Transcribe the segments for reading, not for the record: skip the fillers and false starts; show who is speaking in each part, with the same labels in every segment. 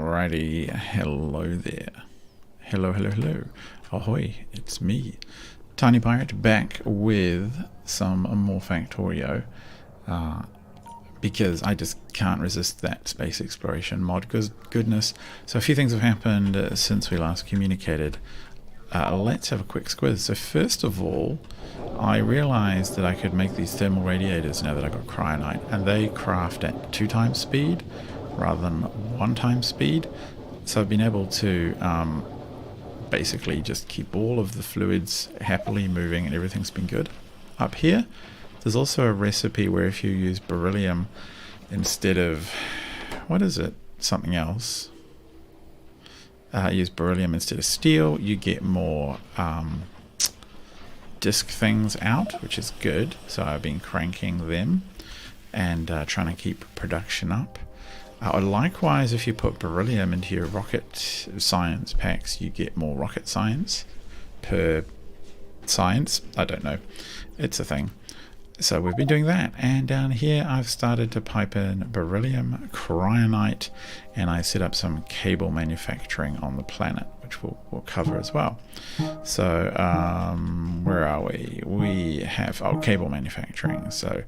Speaker 1: Alrighty, hello there. Hello, hello, hello. Ahoy, it's me, Tiny Pirate, back with some more Factorio. Because I just can't resist that space exploration mod. Goodness. So a few things have happened since we last communicated. Let's have a quick squiz. So first of all, I realized that I could make these thermal radiators now that I got cryonite, and they craft at 2 times speed rather than 1 time speed. So I've been able to basically just keep all of the fluids happily moving, and everything's been good. Up here, there's also a recipe where if you use beryllium instead of, what is it? Something else. Use beryllium instead of steel, you get more disk things out, which is good. So I've been cranking them and trying to keep production up. Likewise, if you put beryllium into your rocket science packs, you get more rocket science per science. I don't know. It's a thing. So we've been doing that, and down here I've started to pipe in beryllium, cryonite, and I set up some cable manufacturing on the planet, which we'll cover as well. So where are we? We have cable manufacturing. So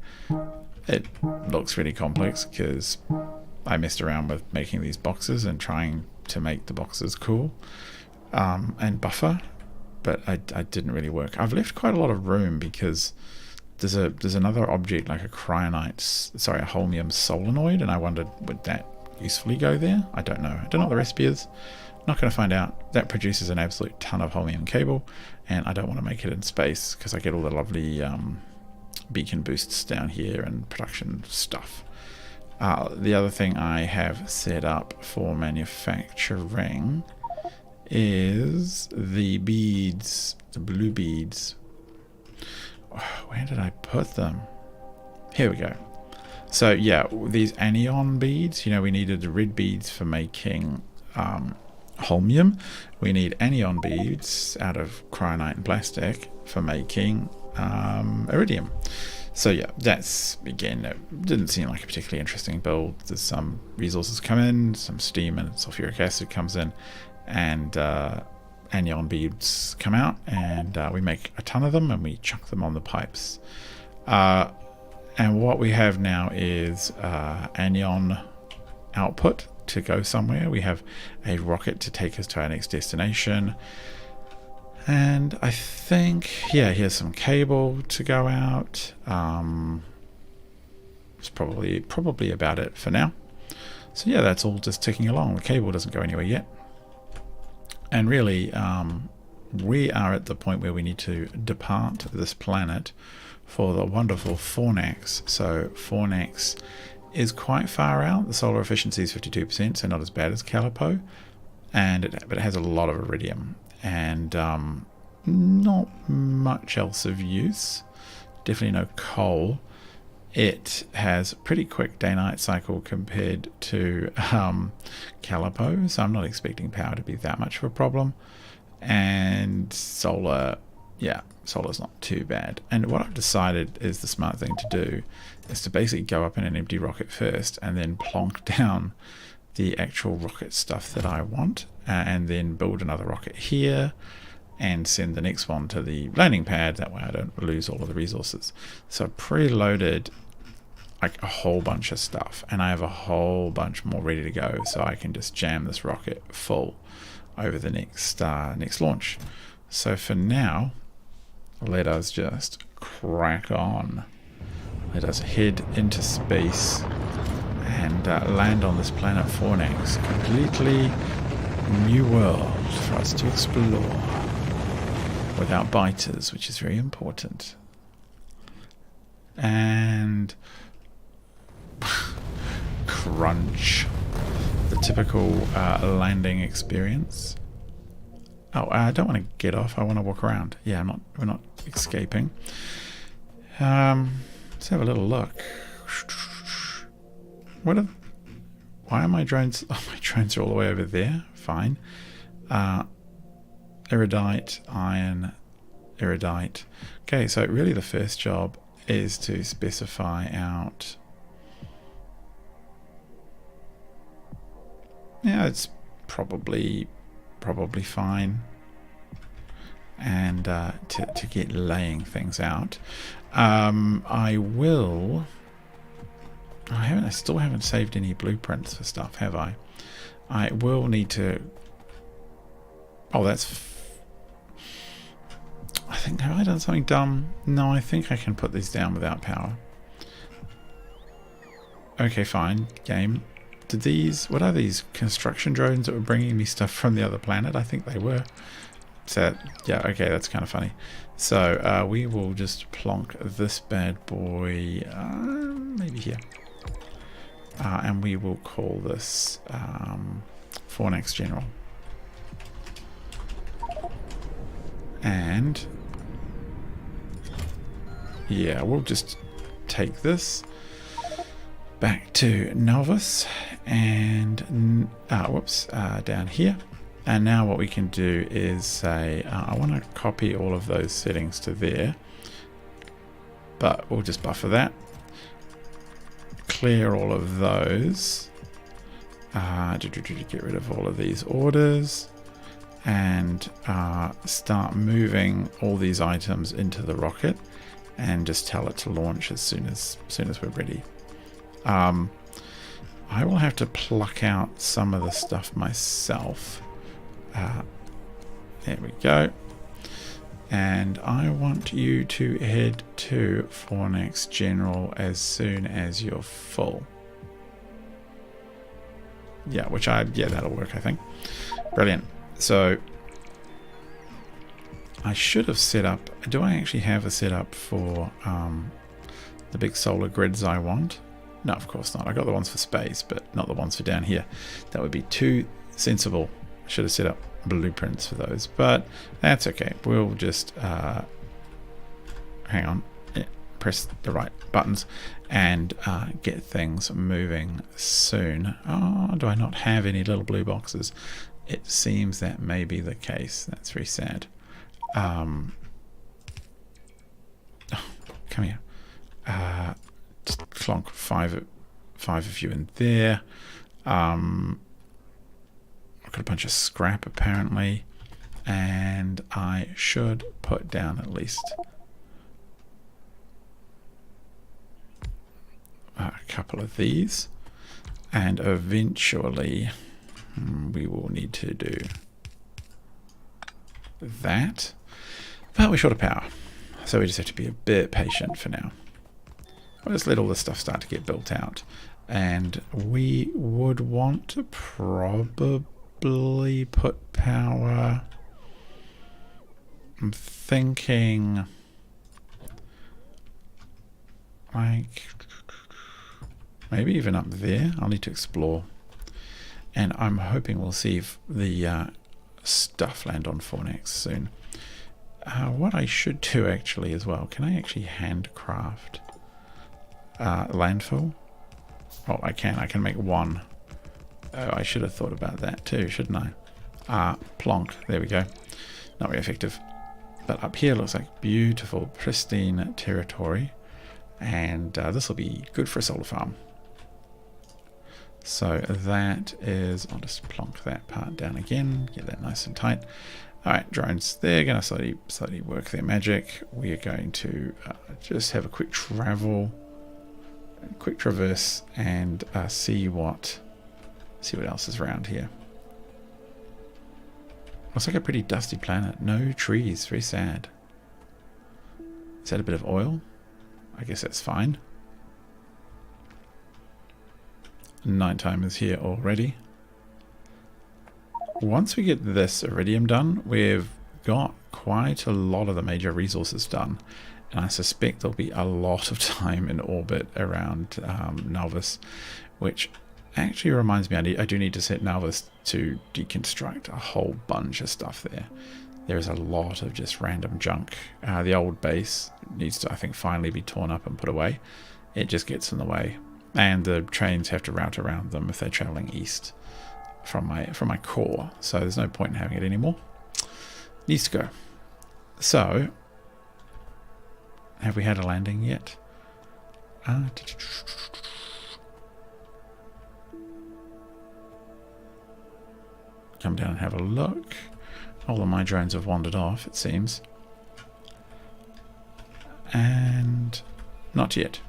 Speaker 1: it looks really complex because I messed around with making these boxes and trying to make the boxes cool and buffer, but I didn't really work. I've left quite a lot of room because there's another object like a holmium solenoid, and I wondered, would that usefully go there? I don't know. I don't know what the recipe is. Not going to find out. That produces an absolute ton of holmium cable, and I don't want to make it in space because I get all the lovely beacon boosts down here and production stuff. The other thing I have set up for manufacturing is the beads, the blue beads. Where did I put them? Here we go. So yeah, these anion beads, we needed the red beads for making holmium. We need anion beads out of cryonite and plastic for making iridium. So yeah, that's, again, it didn't seem like a particularly interesting build. There's some resources come in, some steam and sulfuric acid comes in, and anion beads come out, and we make a ton of them and we chuck them on the pipes. And what we have now is anion output to go somewhere. We have a rocket to take us to our next destination. And I think, yeah, here's some cable to go out. It's probably about it for now. So yeah, that's all just ticking along. The cable doesn't go anywhere yet. And really, we are at the point where we need to depart this planet for the wonderful Fornax. So Fornax is quite far out. The solar efficiency is 52%, so not as bad as Calipo, but it has a lot of iridium and not much else of use. Definitely no coal. It has a pretty quick day-night cycle compared to Calipo, so I'm not expecting power to be that much of a problem. And solar, yeah, solar's not too bad. And what I've decided is the smart thing to do is to basically go up in an empty rocket first and then plonk down the actual rocket stuff that I want, and then build another rocket here and send the next one to the landing pad. That way I don't lose all of the resources. So preloaded like a whole bunch of stuff, and I have a whole bunch more ready to go, so I can just jam this rocket full over the next launch. So for now, let us just crack on. Let us head into space and land on this planet Fornax. Completely new world for us to explore without biters, which is very important. And crunch, the typical landing experience. I don't want to get off. I want to walk around. Yeah, we're not escaping. Let's have a little look. Why are my drones? Oh, my drones are all the way over there. Fine. Iridite, iron, iridite. Okay, so really the first job is to specify out Yeah, it's probably fine. And to get laying things out, I still haven't saved any blueprints for stuff, have I? I will need to. Oh, I think, have I done something dumb? No, I think I can put these down without power. Okay, fine, game. What are these construction drones that were bringing me stuff from the other planet? I think they were. So, yeah, okay, that's kind of funny. So, we will just plonk this bad boy, maybe here. And we will call this Fornex General. And, yeah, we'll just take this back to Novus and, down here. And now what we can do is say, I want to copy all of those settings to there, but we'll just buffer that. Clear all of those. Get rid of all of these orders. And start moving all these items into the rocket and just tell it to launch as soon as we're ready. I will have to pluck out some of the stuff myself. There we go. And I want you to head to Fornex General as soon as you're full. Yeah, that'll work, I think. Brilliant. So I should have set up. Do I actually have a setup for the big solar grids I want? No, of course not. I got the ones for space, but not the ones for down here. That would be too sensible. I should have set up blueprints for those, but that's okay. We'll just hang on, press the right buttons and get things moving soon. Oh, do I not have any little blue boxes? It seems that may be the case. That's very sad. Oh, come here. Just clonk five of you in there. I've got a bunch of scrap apparently, and I should put down at least a couple of these, and eventually we will need to do that, but we're short of power, so we just have to be a bit patient for now. I'll just let all this stuff start to get built out, and we would want to probably put power, I'm thinking like maybe even up there. I'll need to explore, and I'm hoping we'll see if the stuff land on Fornex soon. What I should do actually as well, can I actually handcraft landfill? Oh, I can make one. Oh, I should have thought about that too, shouldn't I? Plonk, there we go. Not very effective. But up here looks like beautiful, pristine territory, and this will be good for a solar farm. So that is, I'll just plonk that part down again, get that nice and tight. Alright, drones, they're going to slightly work their magic. We are going to just have a quick traverse, and see what else is around here. Looks like a pretty dusty planet. No trees, very sad. Is that a bit of oil? I guess that's fine. Nighttime is here already. Once we get this Iridium done, we've got quite a lot of the major resources done, and I suspect there'll be a lot of time in orbit around Novus, which actually reminds me, I do need to set Novus to deconstruct a whole bunch of stuff there. There is a lot of just random junk. The old base needs to, I think, finally be torn up and put away. It just gets in the way, and the trains have to route around them if they're traveling east from my core, so there's no point in having it anymore. Needs to go. So, have we had a landing yet? come down and have a look. All of my drones have wandered off, it seems. And not yet.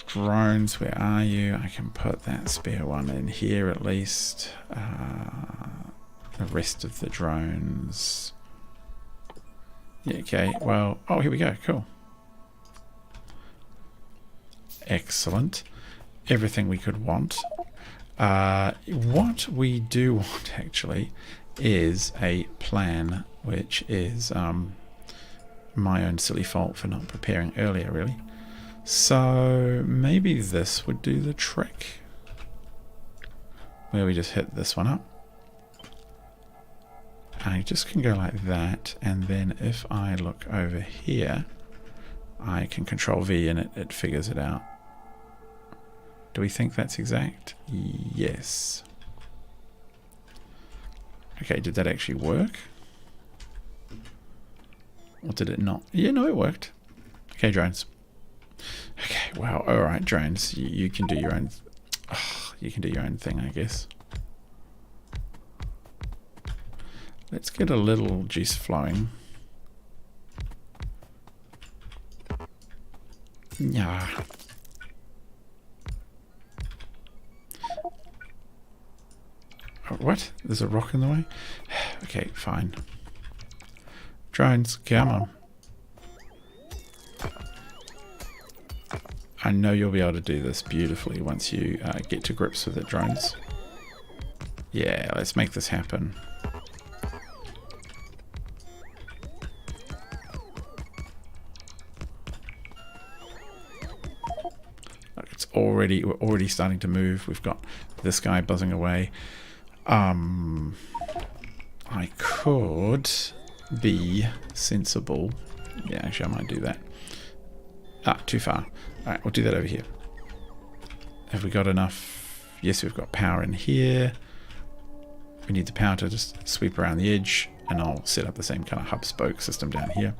Speaker 1: Drones, where are you? I can put that spare one in here at least. The rest of the drones. Yeah, okay, well, oh, here we go, cool. Excellent. Everything we could want. What we do want, actually, is a plan, which is my own silly fault for not preparing earlier, really. So maybe this would do the trick, where we just hit this one up. I just can go like that, and then if I look over here, I can control V and it figures it out. Do we think that's exact? Yes. Okay, did that actually work? Or did it not? Yeah, no, it worked. Okay, drones. Okay, wow, alright, drones. You can do your own... you can do your own thing, I guess. Let's get a little juice flowing. Yeah. Oh, what? There's a rock in the way? Okay, fine. Drones, come on. I know you'll be able to do this beautifully once you get to grips with it, drones. Yeah, let's make this happen. Look, we're already starting to move. We've got this guy buzzing away. I could be sensible. Yeah, actually I might do that. Ah, too far. Alright, we'll do that over here. Have we got enough? Yes, we've got power in here. We need the power to just sweep around the edge, and I'll set up the same kind of hub spoke system down here.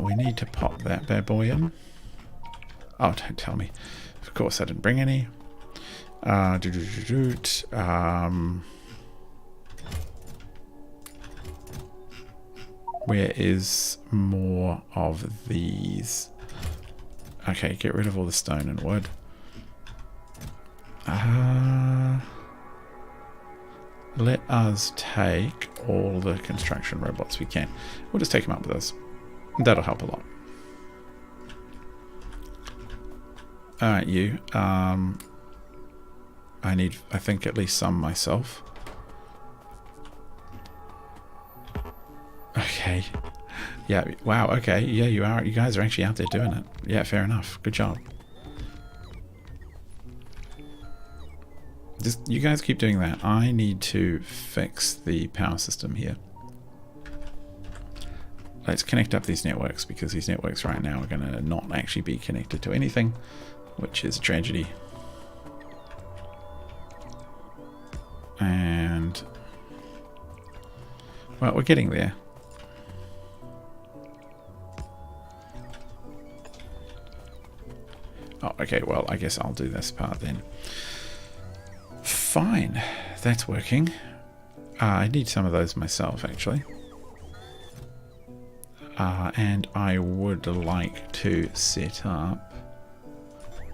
Speaker 1: We need to pop that bad boy in. Oh, don't tell me. Of course I didn't bring any. Where is more of these? Okay, get rid of all the stone and wood. Let us take all the construction robots we can. We'll just take them up with us. That'll help a lot. Alright, you. I need, I think, at least some myself. Okay. Yeah, wow, okay. Yeah, you guys are actually out there doing it. Yeah, fair enough. Good job. Just, you guys keep doing that. I need to fix the power system here. Let's connect up these networks, because these networks right now are going to not actually be connected to anything, which is a tragedy. And, well, we're getting there. Oh, okay, well, I guess I'll do this part then. Fine, that's working. I need some of those myself, actually. And I would like to set up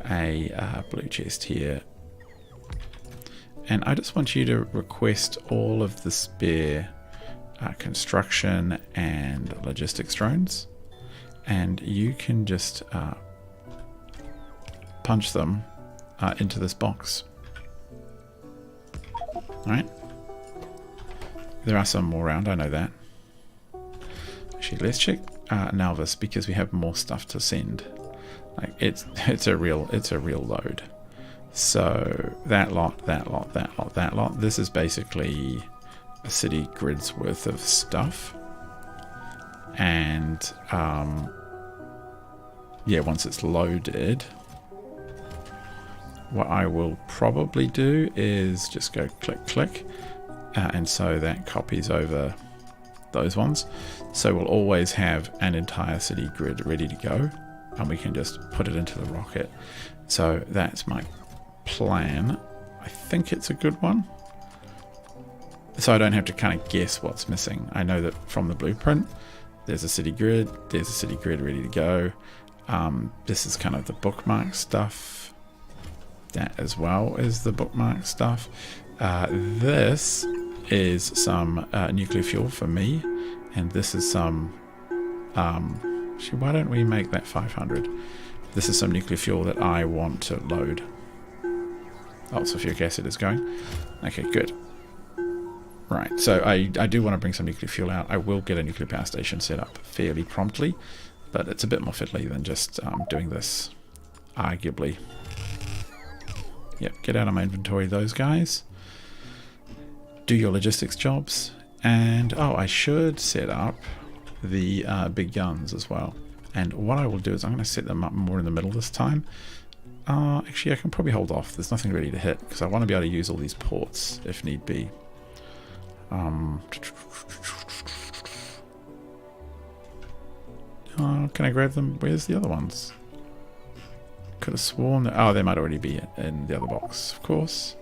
Speaker 1: a blue chest here. And I just want you to request all of the spare construction and logistics drones. And you can just punch them into this box. Alright. There are some more around, I know that. Actually, let's check Nalvis, because we have more stuff to send. Like it's a real load. So that lot, that lot, that lot, that lot. This is basically a city grid's worth of stuff. And yeah, once it's loaded, what I will probably do is just go click, click, and so that copies over those ones. So we'll always have an entire city grid ready to go, and we can just put it into the rocket. So that's my plan. I think it's a good one. So I don't have to kind of guess what's missing. I know that from the blueprint, there's a city grid. There's a city grid ready to go. This is kind of the bookmark stuff. That as well is the bookmark stuff. This is some nuclear fuel for me. And this is some... actually, why don't we make that 500? This is some nuclear fuel that I want to load. Oh, sulfuric acid is going. Okay, good. Right, so I do want to bring some nuclear fuel out. I will get a nuclear power station set up fairly promptly, but it's a bit more fiddly than just doing this, arguably. Yep, get out of my inventory those guys. Do your logistics jobs. And, oh, I should set up the big guns as well. And what I will do is I'm going to set them up more in the middle this time. Actually, I can probably hold off. There's nothing ready to hit, because I want to be able to use all these ports if need be. Can I grab them? Where's the other ones? Could have sworn that... Oh, they might already be in the other box, of course.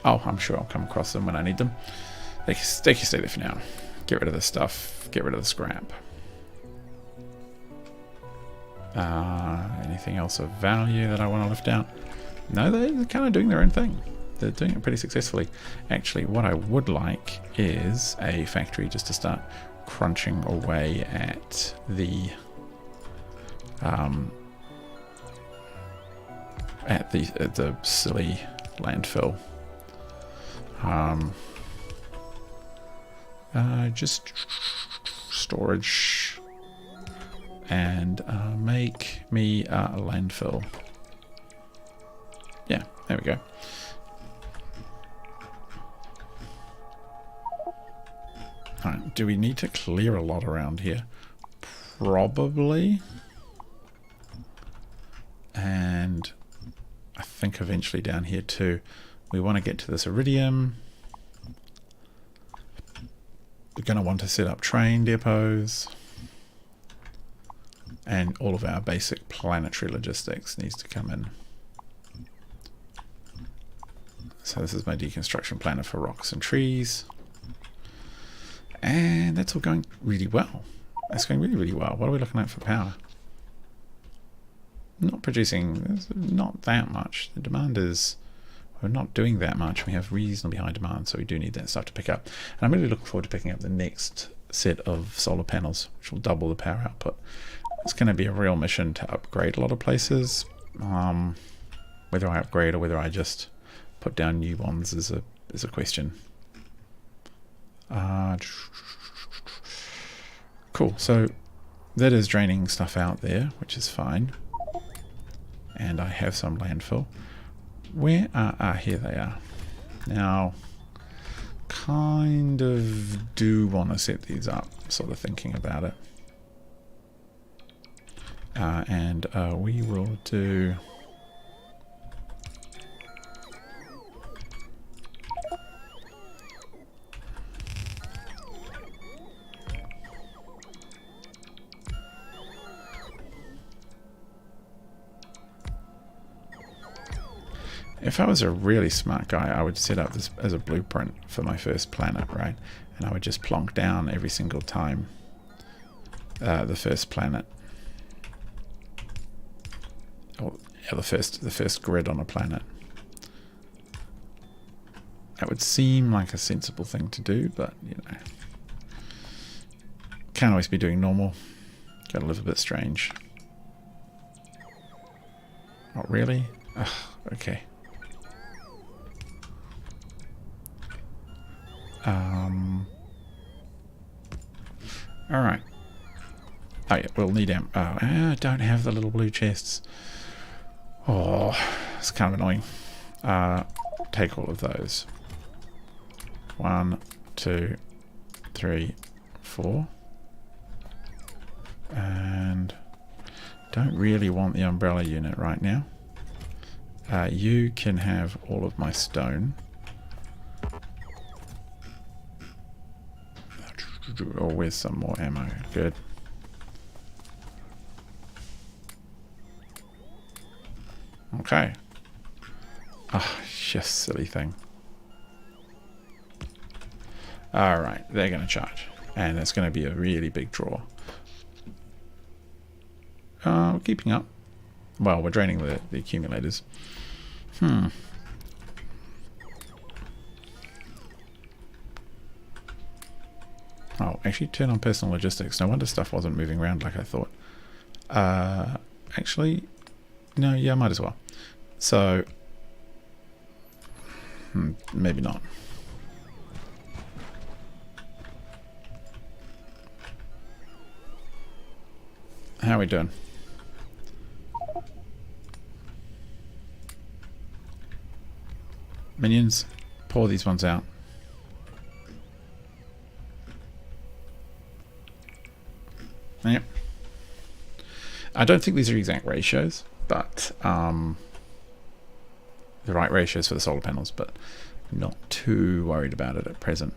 Speaker 1: Oh, I'm sure I'll come across them when I need them. They can stay there for now. Get rid of this stuff. Get rid of the scrap. Anything else of value that I want to lift out? No, they're kind of doing their own thing. They're doing it pretty successfully. Actually, what I would like is a factory just to start crunching away at the silly landfill. Just storage and make me a landfill. Yeah, there we go. Alright, do we need to clear a lot around here? Probably. And I think eventually down here too. We want to get to this Iridium. We're going to want to set up train depots. And all of our basic planetary logistics needs to come in. So this is my deconstruction planner for rocks and trees. And that's all going really well. That's going really, really well. What are we looking at for power? Not producing, not that much. The demand is, we're not doing that much. We have reasonably high demand, so we do need that stuff to pick up. And I'm really looking forward to picking up the next set of solar panels, which will double the power output. It's going to be a real mission to upgrade a lot of places. Whether I upgrade or whether I just put down new ones is a question. Cool, so that is draining stuff out there, which is fine. And I have some landfill. Where are, here they are. Now, kind of do want to set these up, sort of thinking about it. And we will do... If I was a really smart guy, I would set up this as a blueprint for my first planet, right? And I would just plonk down every single time the first planet. Or yeah, the first grid on a planet. That would seem like a sensible thing to do, but, you know. Can't always be doing normal. Gotta live a bit strange. Not really? Ugh, okay. Alright. Oh yeah, we'll need amp. Oh, I don't have the little blue chests. Oh, it's kind of annoying. Take all of those. 1, 2, 3, 4. And don't really want the umbrella unit right now. You can have all of my stone. Oh, where's some more ammo? Good. Okay. Oh, just silly thing. Alright, they're going to charge. And it's going to be a really big draw. We're keeping up. Well, we're draining the accumulators. Oh, actually turn on personal logistics. No wonder stuff wasn't moving around like I thought. Actually, no, yeah, might as well. So, maybe not. How are we doing? Minions, pour these ones out. Yep. I don't think these are exact ratios, but the right ratios for the solar panels, but not too worried about it at present.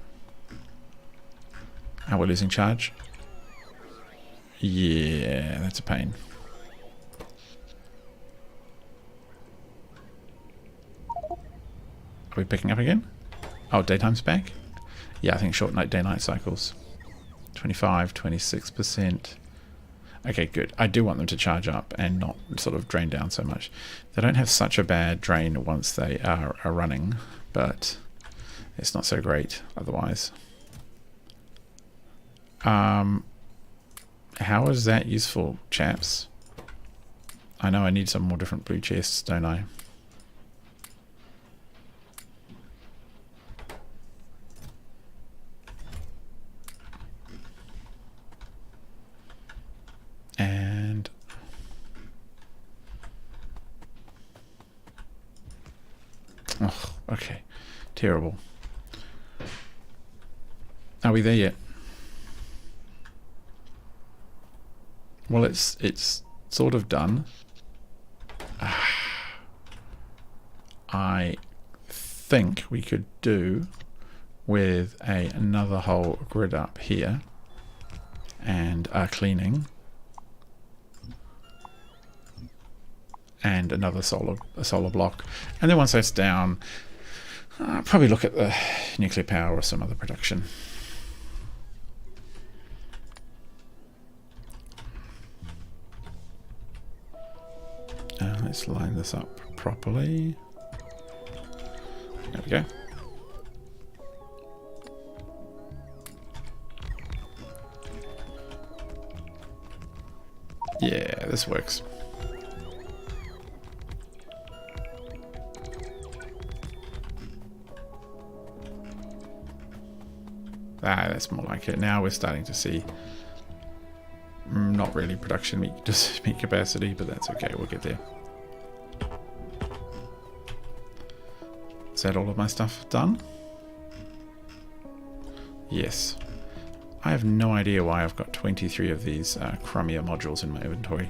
Speaker 1: Are we losing charge? Yeah, that's a pain. Are we picking up again? Oh, daytime's back? Yeah, I think short night day-night cycles. 25, 26%. Okay, good. I do want them to charge up and not sort of drain down so much. They don't have such a bad drain once they are running, but it's not so great otherwise. How is that useful, chaps? I know I need some more different blue chests, don't I? And oh, okay, terrible. Are we there yet? Well, it's sort of done. I think we could do with another whole grid up here and cleaning. And another solar block, and then once that's down, I'll probably look at the nuclear power or some other production. Let's line this up properly. There we go. Yeah, this works. That's more like it. Now we're starting to see not really production meat, just meat capacity, but that's okay, we'll get there. Is that all of my stuff done? Yes. I have no idea why I've got 23 of these crummier modules in my inventory.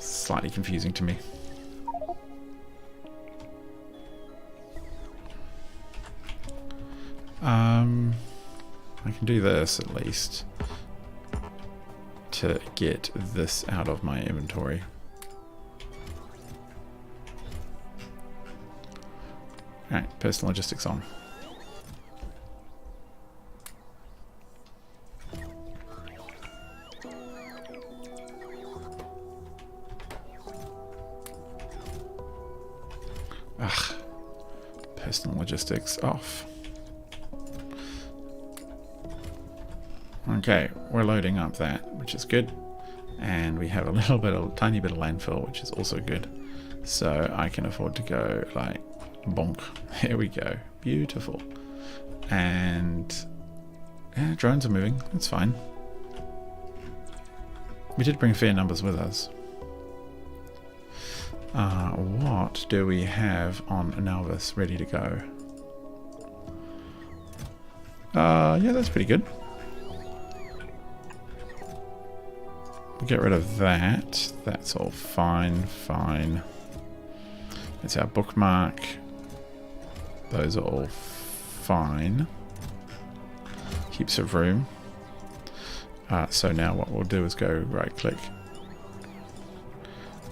Speaker 1: Slightly confusing to me. I can do this at least to get this out of my inventory. Alright, personal logistics on. Ugh. Personal logistics off. Okay, we're loading up that, which is good. And we have a tiny bit of landfill, which is also good. So I can afford to go like bonk. There we go. Beautiful. And yeah, drones are moving. That's fine. We did bring fair numbers with us. What do we have on Analvis ready to go? Yeah, that's pretty good. We'll get rid of that. That's all fine, fine. It's our bookmark. Those are all fine. Keeps of room. So now what we'll do is go right click.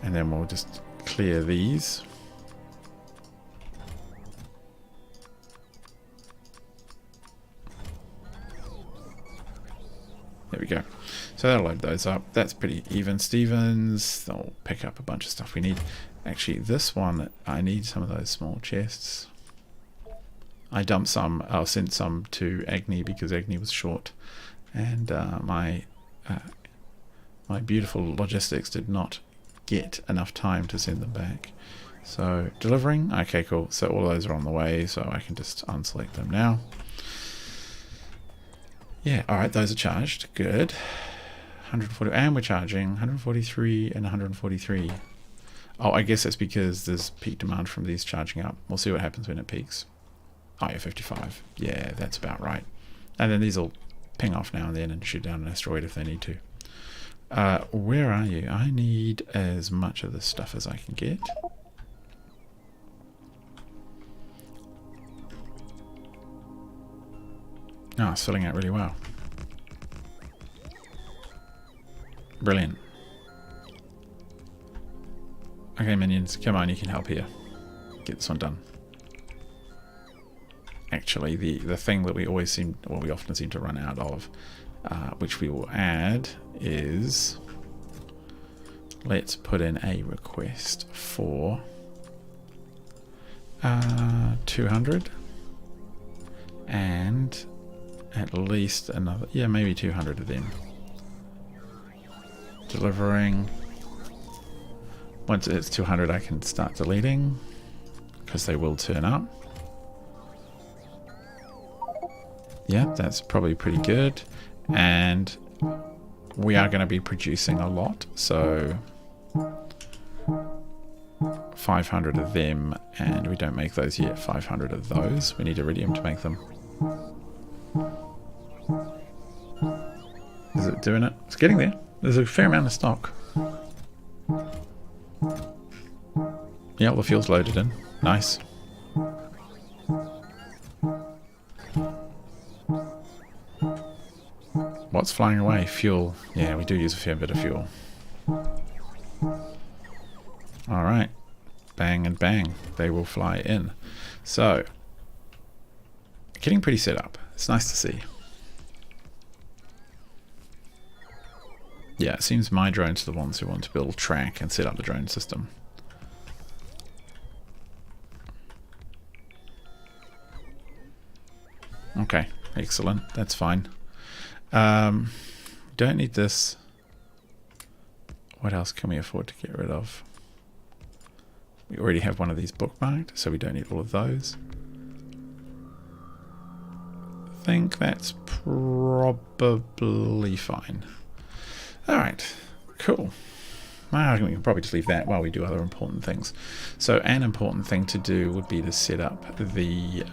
Speaker 1: And then we'll just clear these. There we go. So that'll load those up. That's pretty even Stevens. They'll pick up a bunch of stuff we need. Actually, this one, I need some of those small chests. I dumped some, I sent some to Agni because Agni was short. And my beautiful logistics did not get enough time to send them back. So, delivering. Okay, cool. So all those are on the way, so I can just unselect them now. Yeah, alright, those are charged. Good. 140, and we're charging 143 and 143. Oh, I guess that's because there's peak demand from these charging up. We'll see what happens when it peaks. Oh, yeah, 55. Yeah, that's about right. And then these will ping off now and then and shoot down an asteroid if they need to. Where are you? I need as much of this stuff as I can get. Oh, it's filling out really well. Brilliant. Okay, minions, come on, you can help here. Get this one done. Actually, the thing that we always seem, well, we often seem to run out of, which we will add, is let's put in a request for 200 and at least another, yeah, maybe 200 of them. Delivering. Once it's 200, I can start deleting because they will turn up. Yeah, that's probably pretty good. And we are going to be producing a lot, so 500 of them, and we don't make those yet. 500 of those. We need Iridium to make them. Is it doing it? It's getting there. There's a fair amount of stock. Yeah, all the fuel's loaded in. Nice. What's flying away? Fuel. Yeah, we do use a fair bit of fuel. Alright. Bang and bang. They will fly in. So, getting pretty set up. It's nice to see. Yeah, it seems my drones are the ones who want to build track and set up the drone system. Okay, excellent. That's fine. Don't need this. What else can we afford to get rid of? We already have one of these bookmarked, so we don't need all of those. I think that's probably fine. Alright, cool. Well, we can probably just leave that while we do other important things. So an important thing to do would be to set up the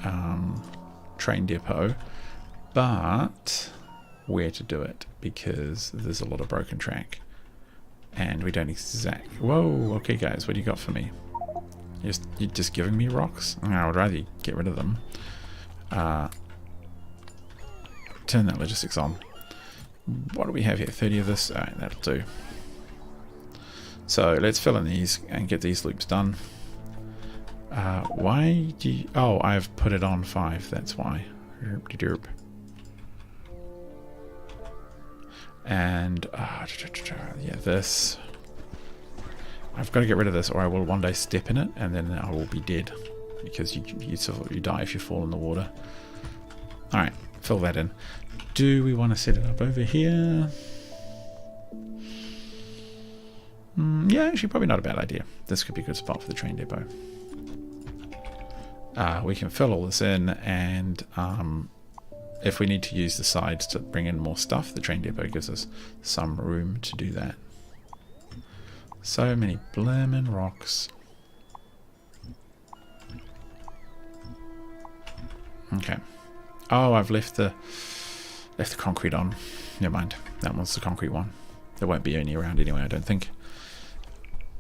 Speaker 1: train depot, but where to do it, because there's a lot of broken track. And we don't exactly... Whoa, okay guys, what do you got for me? You're just giving me rocks? I would rather you get rid of them. Turn that logistics on. What do we have here? 30 of this? Alright, that'll do. So let's fill in these and get these loops done. Why do you... Oh, I've put it on 5, that's why. Derp. And, yeah, this. I've got to get rid of this or I will one day step in it and then I will be dead. Because you die if you fall in the water. Alright, fill that in. Do we want to set it up over here? Yeah, actually probably not a bad idea. This could be a good spot for the train depot. We can fill all this in, and if we need to use the sides to bring in more stuff, the train depot gives us some room to do that. So many blammin' rocks. Okay. Oh, I've left the concrete on. Never mind. That one's the concrete one. There won't be any around anyway, I don't think.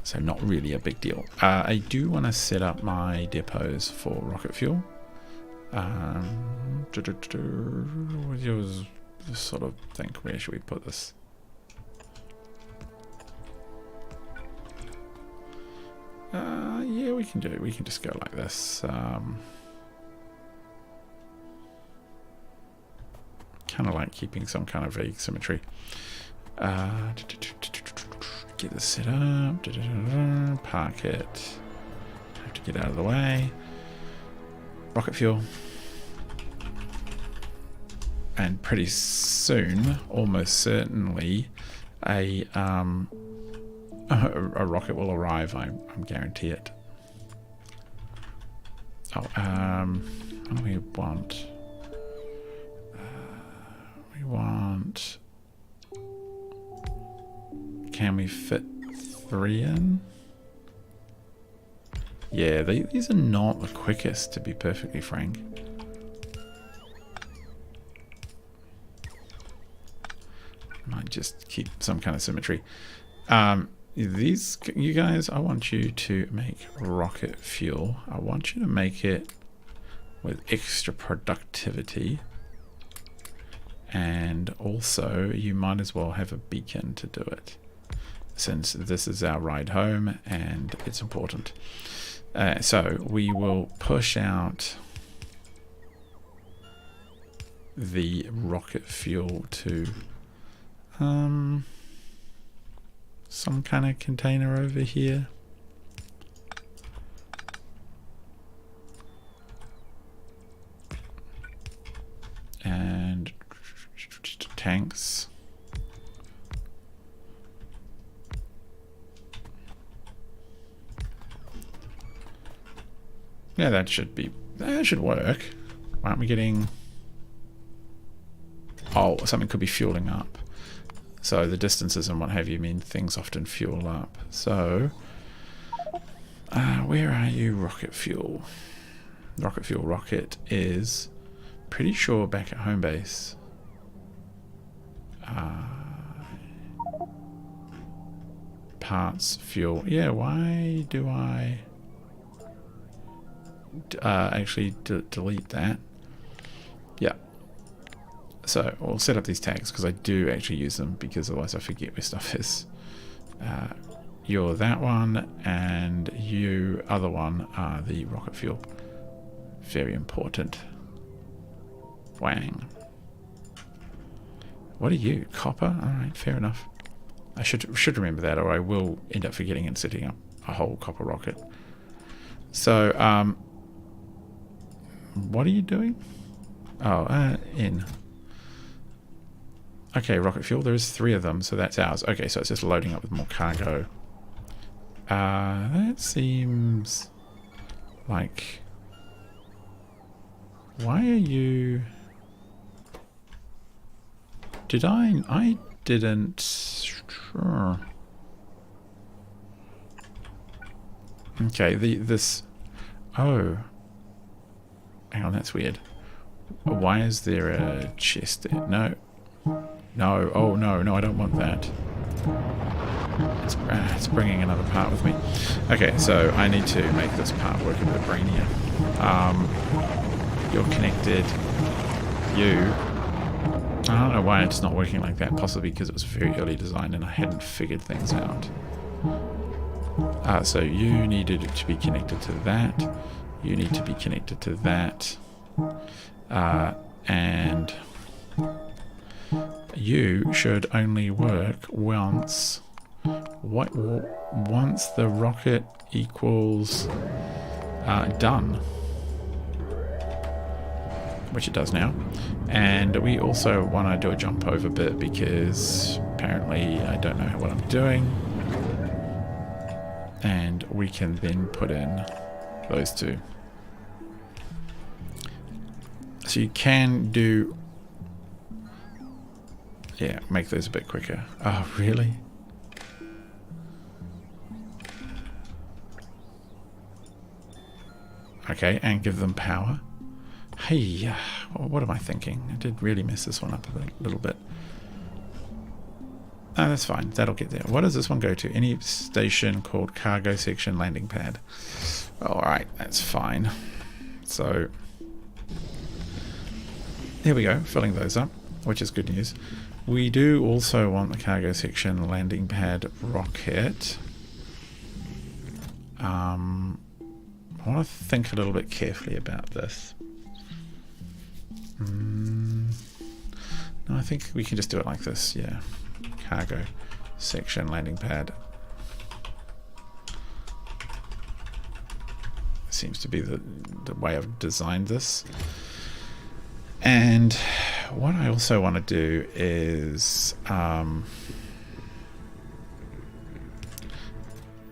Speaker 1: So not really a big deal. I do want to set up my depots for rocket fuel. Just sort of think, where should we put this? Yeah, we can do it. We can just go like this. Kind of like keeping some kind of vague symmetry. Get this set up. Park it. Have to get out of the way. Rocket fuel. And pretty soon, almost certainly, a rocket will arrive. I guarantee it. Oh, what do we want? We want. Can we fit 3 in? Yeah, these are not the quickest, to be perfectly frank. Might just keep some kind of symmetry. These, you guys, I want you to make rocket fuel. I want you to make it with extra productivity. And also, you might as well have a beacon to do it, since this is our ride home and it's important. So we will push out the rocket fuel to some kind of container over here. And tanks. Yeah, that should work. Why aren't we getting... Oh, something could be fueling up. So the distances and what have you mean things often fuel up. So, where are you, rocket fuel? Rocket fuel rocket is pretty sure back at home base. Parts, fuel. Yeah, why do I actually delete that? Yeah. So we'll set up these tags because I do actually use them, because otherwise I forget where stuff is. You're that one, and you other one are the rocket fuel. Very important. Wang. What are you? Copper? Alright, fair enough. I should remember that, or I will end up forgetting and setting up a whole copper rocket. So, what are you doing? Oh, in. Okay, rocket fuel. There's 3 of them, so that's ours. Okay, so it's just loading up with more cargo. That seems like... Why are you... Did I didn't... Sure. Okay, this... Oh. Hang on, that's weird. Why is there a chest there? No. No, oh no, I don't want that. It's bringing another part with me. Okay, so I need to make this part work a bit brainier. You're connected. You. I don't know why it's not working like that. Possibly because it was very early design and I hadn't figured things out. So you needed to be connected to that. You need to be connected to that. And you should only work once. Once the rocket equals done, which it does now. And we also want to do a jump over bit because apparently I don't know what I'm doing. And we can then put in those 2. So you can do... Yeah, make those a bit quicker. Oh, really? Okay, and give them power. Hey, what am I thinking? I did really mess this one up a little bit. Oh, that's fine. That'll get there. What does this one go to? Any station called cargo section landing pad. Alright, that's fine. So, there we go. Filling those up, which is good news. We do also want the cargo section landing pad rocket. I want to think a little bit carefully about this. No, I think we can just do it like this. Yeah, cargo section, landing pad. Seems to be the way I've designed this. And what I also want to do is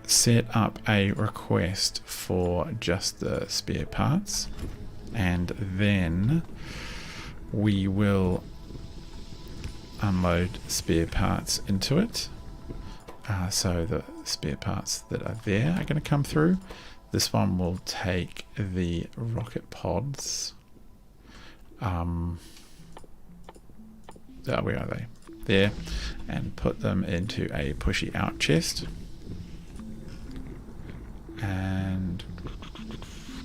Speaker 1: set up a request for just the spare parts, and then we will unload spare parts into it. So the spare parts that are there are going to come through. This one will take the rocket pods. Where are they? There. And put them into a pushy out chest. And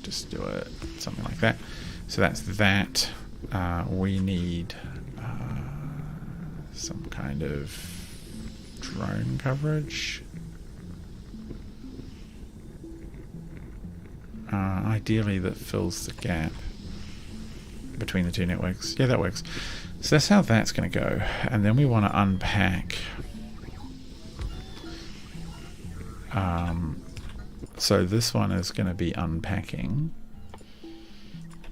Speaker 1: just do it something like that. So that's that. We need some kind of drone coverage. Ideally that fills the gap between the two networks. Yeah, that works. So that's how that's going to go. And then we want to unpack. So this one is going to be unpacking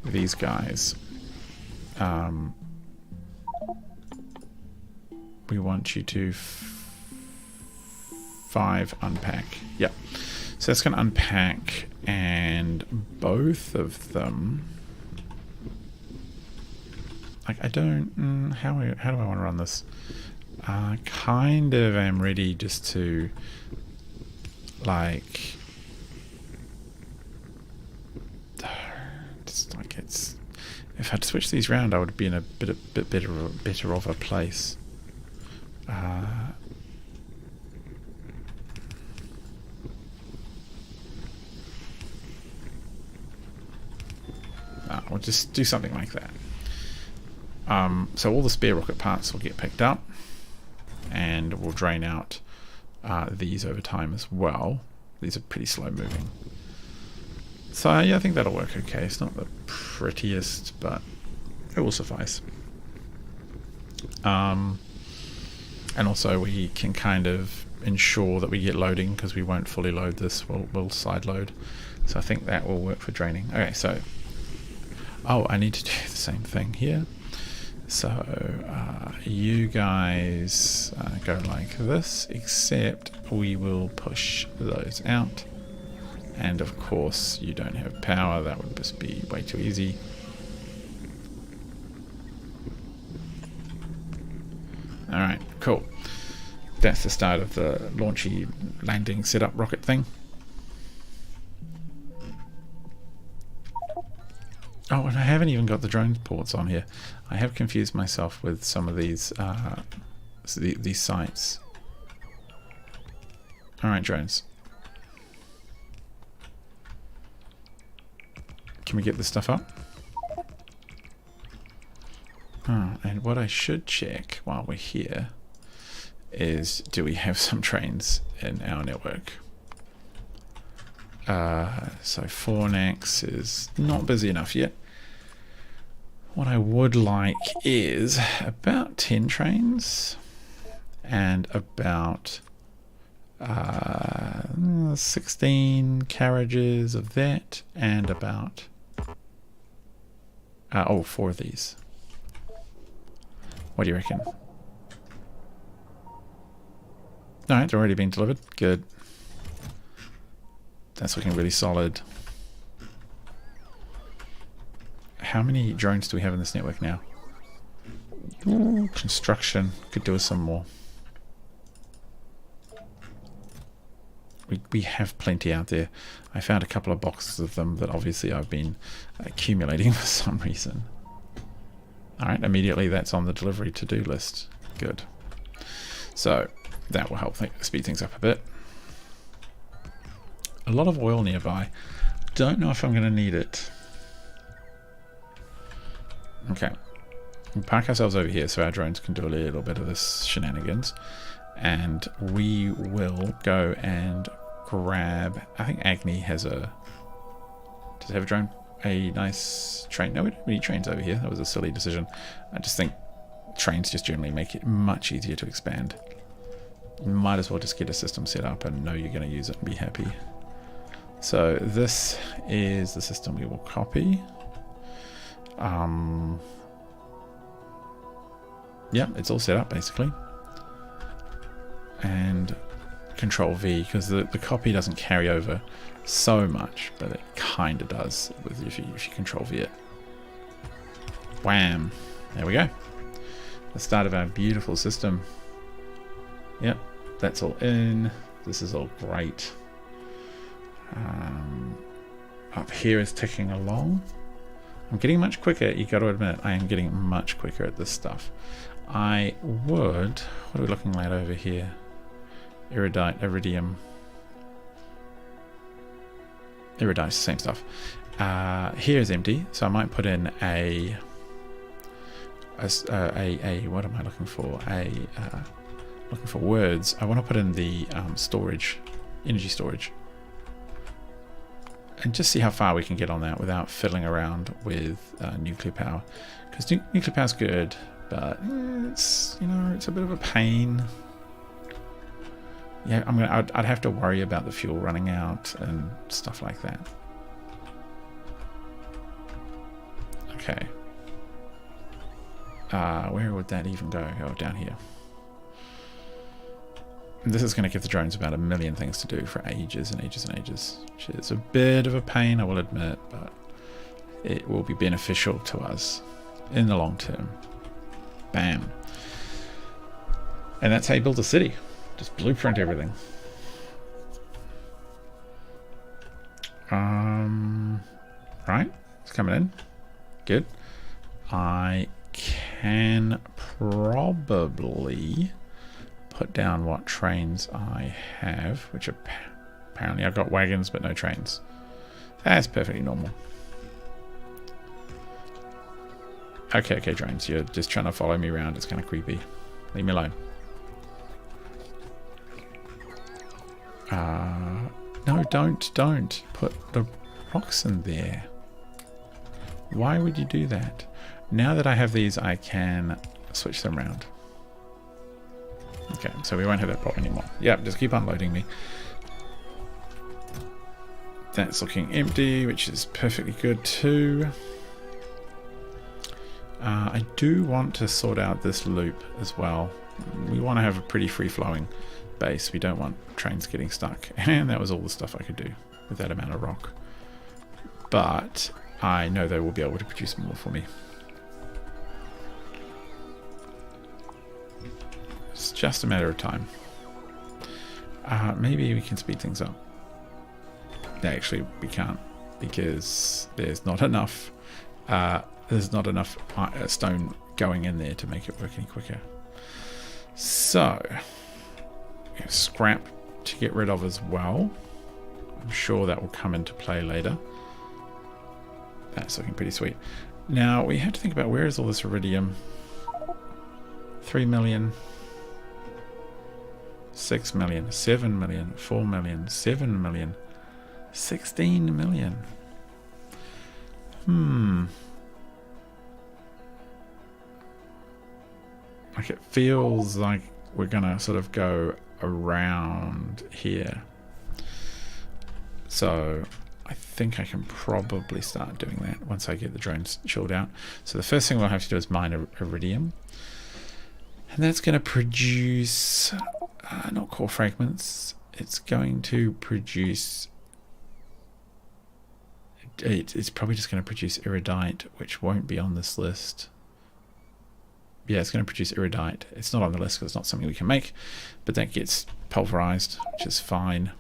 Speaker 1: these guys. We want you to 5 unpack. Yep. So that's going to unpack, and both of them. Like, I don't. How do I want to run this? Kind of am ready just to, like, just like it's. If I'd switch these around, I would be in a bit better of a place. We'll just do something like that. So all the spare rocket parts will get picked up, and we'll drain out these over time as well. These are pretty slow moving. So yeah, I think that'll work okay. It's not the prettiest, but it will suffice. And also we can kind of ensure that we get loading, because we won't fully load this, we'll side load. So I think that will work for draining. Okay, so I need to do the same thing here. So you guys go like this, except we will push those out. And of course you don't have power, that would just be way too easy. Alright, cool. That's the start of the launchy landing setup rocket thing. Oh, and I haven't even got the drone ports on here. I have confused myself with some of these sites. Alright, drones. Can we get this stuff up? Oh, and what I should check while we're here is, do we have some trains in our network? So Fornax is not busy enough yet. What I would like is about 10 trains and about 16 carriages of that, and about 4 of these. What do you reckon? Alright, they're already being delivered. Good. That's looking really solid. How many drones do we have in this network now? Ooh, construction. Could do with some more. We have plenty out there. I found a couple of boxes of them that obviously I've been accumulating for some reason. Alright, immediately that's on the delivery to-do list. Good. So that will help speed things up a bit. A lot of oil nearby. Don't know if I'm going to need it. Okay. We'll park ourselves over here so our drones can do a little bit of this shenanigans. And we will go and grab, I think Agni has a, does it have a drone? A nice train? No, we don't have any trains over here. That was a silly decision. I just think trains just generally make it much easier to expand. You might as well just get a system set up and know you're going to use it and be happy. So this is the system we will copy. Yeah, it's all set up basically. And Control V, because the copy doesn't carry over so much, but it kind of does with if you Control V it. Wham! There we go. The start of our beautiful system. Yep, that's all in. This is all great. Up here is ticking along. I'm getting much quicker, you got to admit. I am getting much quicker at this stuff. I would... What are we looking at over here? Iridium. Iridium, same stuff. Here is empty, so I might put in a what am I looking for? Looking for words. I want to put in the storage, energy storage. And just see how far we can get on that without fiddling around with nuclear power, because nuclear power is good, but it's, you know, it's a bit of a pain. Yeah, I'd have to worry about the fuel running out and stuff like that. Okay. Where would that even go? Oh, down here. This is going to give the drones about 1 million things to do for ages and ages and ages, which is a bit of a pain, I will admit, but it will be beneficial to us in the long term. Bam. And that's how you build a city. Just blueprint everything. Right, it's coming in. Good. I can probably put down what trains I have, which apparently I've got wagons but no trains. That's perfectly normal. Okay, drones, you're just trying to follow me around. It's kind of creepy. Leave me alone. No, don't put the rocks in there. Why would you do that? Now that I have these, I can switch them around. Okay, so we won't have that problem anymore. Yep, just keep unloading me. That's looking empty, which is perfectly good too. I do want to sort out this loop as well. We want to have a pretty free-flowing base. We don't want trains getting stuck. And that was all the stuff I could do with that amount of rock. But I know they will be able to produce more for me. It's just a matter of time. Maybe we can speed things up. Actually, we can't, because there's not enough stone going in there to make it work any quicker. So, we have scrap to get rid of as well. I'm sure that will come into play later. That's looking pretty sweet. Now, we have to think about, where is all this iridium? 3 million, 6 million, 7 million, 4 million, 7 million, 16 million. Like, it feels like we're gonna sort of go around here. So I think I can probably start doing that once I get the drones chilled out. So the first thing we'll have to do is mine iridium. And that's going to produce, not core fragments, it's going to produce, it's probably just going to produce iridite, which won't be on this list. Yeah, it's going to produce iridite. It's not on the list because it's not something we can make, but that gets pulverized, which is fine.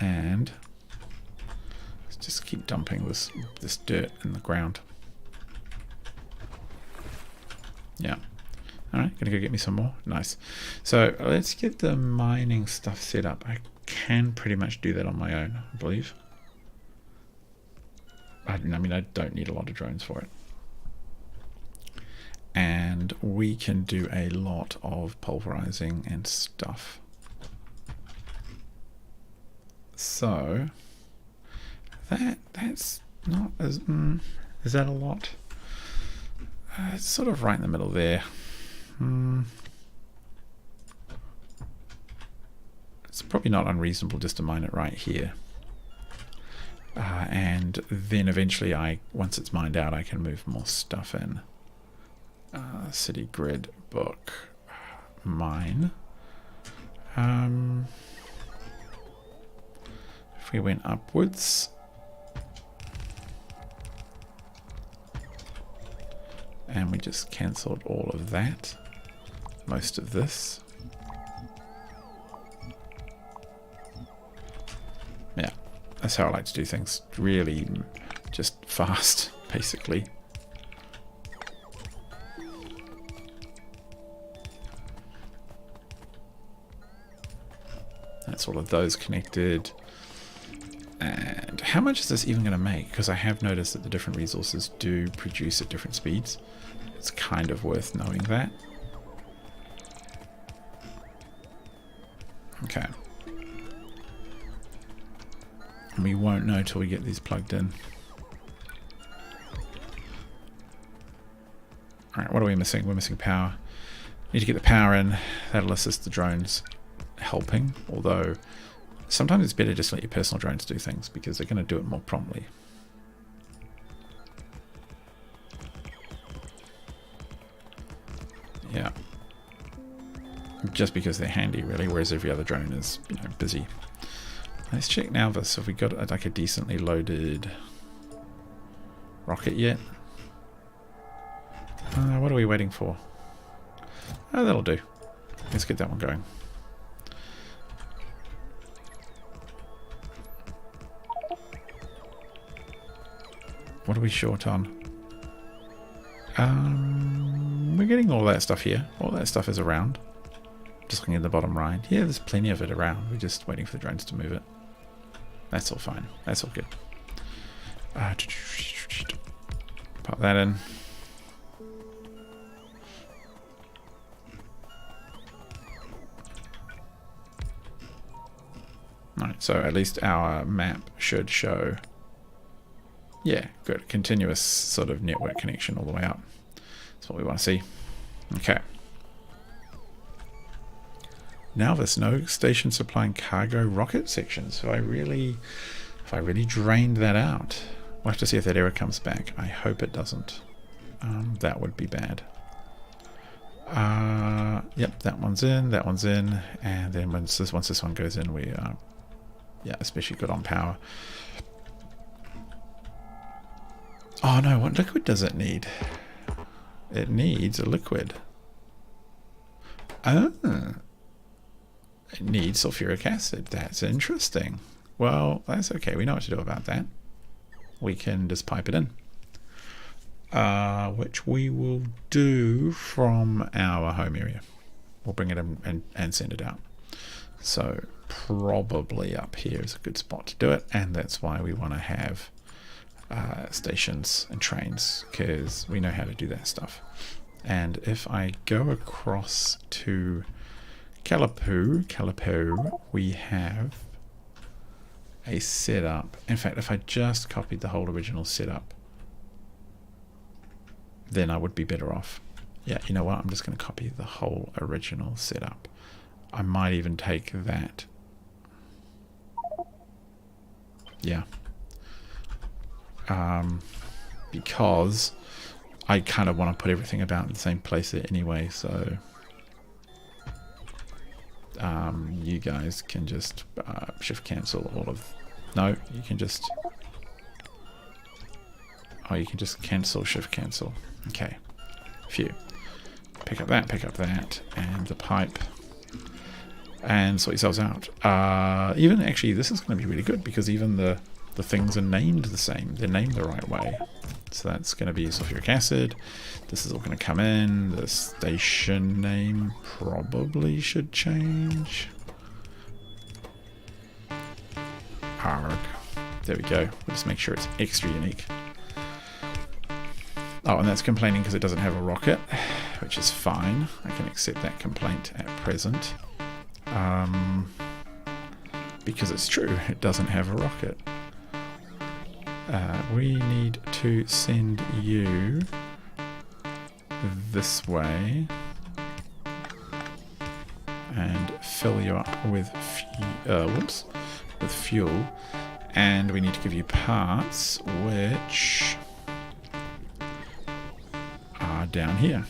Speaker 1: And let's just keep dumping this dirt in the ground. Yeah. Alright, gonna go get me some more. Nice. So let's get the mining stuff set up. I can pretty much do that on my own, I believe. I mean, I don't need a lot of drones for it. And we can do a lot of pulverizing and stuff. So that's not as... is that a lot? It's sort of right in the middle there. It's probably not unreasonable just to mine it right here. And then eventually, once it's mined out, I can move more stuff in. City grid book, mine. If we went upwards, and we just cancelled all of that, most of this. Yeah, that's how I like to do things. Really just fast, basically. That's all of those connected. And how much is this even going to make? Because I have noticed that the different resources do produce at different speeds. It's kind of worth knowing that. Okay. And we won't know till we get these plugged in. Alright, what are we missing? We're missing power. Need to get the power in. That'll assist the drones helping, although sometimes it's better just to let your personal drones do things because they're going to do it more promptly. Yeah. Just because they're handy, really, whereas every other drone is, busy. Let's check now this. Have we got like a decently loaded rocket yet? What are we waiting for? Oh, that'll do. Let's get that one going. What are we short on? We're getting all that stuff here. All that stuff is around. Just looking at the bottom right. Yeah, there's plenty of it around. We're just waiting for the drones to move it. That's all fine. That's all good. Pop that in. Right, so at least our map should show... Yeah, good. Continuous sort of network connection all the way up. That's what we want to see. Okay. Now there's no station supplying cargo rocket sections. So if I really drained that out. We'll have to see if that error comes back. I hope it doesn't. That would be bad. Yep, that one's in, and then once this one goes in, we are, yeah, especially good on power. Oh no, what liquid does it need? It needs a liquid. Oh. It needs sulfuric acid. That's interesting. Well, that's okay. We know what to do about that. We can just pipe it in. Which we will do from our home area. We'll bring it in and send it out. So probably up here is a good spot to do it. And that's why we want to have stations and trains, because we know how to do that stuff. And if I go across to Calipo, we have a setup. In fact, if I just copied the whole original setup, then I would be better off. Yeah, you know what? I'm just going to copy the whole original setup. I might even take that. Yeah. Because I kind of want to put everything about in the same place there anyway, so you guys can just shift cancel all of... No, you can just... Oh, you can just cancel, shift cancel. Okay. Phew. Pick up that, and the pipe. And sort yourselves out. Even actually, this is going to be really good, because even the things are named the same. They're named the right way. So that's going to be sulfuric acid. This is all going to come in. The station name probably should change. Arg. There we go. We'll just make sure it's extra unique. Oh, and that's complaining because it doesn't have a rocket, which is fine. I can accept that complaint at present. because it's true, it doesn't have a rocket. We need to send you this way and fill you up with fuel, and we need to give you parts which are down here.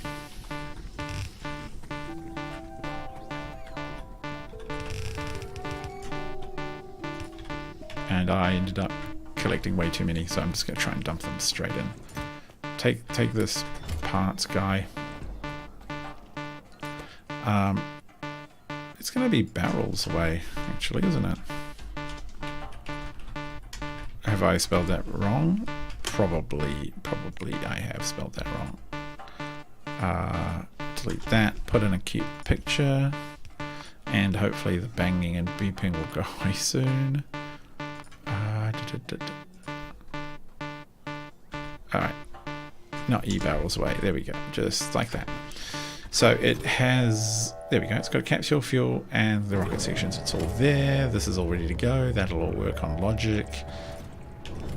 Speaker 1: And I ended up collecting way too many, so I'm just going to try and dump them straight in. Take this parts guy. It's going to be barrels away, actually, isn't it? Have I spelled that wrong? Probably I have spelled that wrong. Delete that, put in a cute picture, and hopefully the banging and beeping will go away soon. Alright, not E-barrels away, there we go, just like that. So it has, there we go, it's got a capsule, fuel, and the rocket sections. It's all there, this is all ready to go, that'll all work on logic.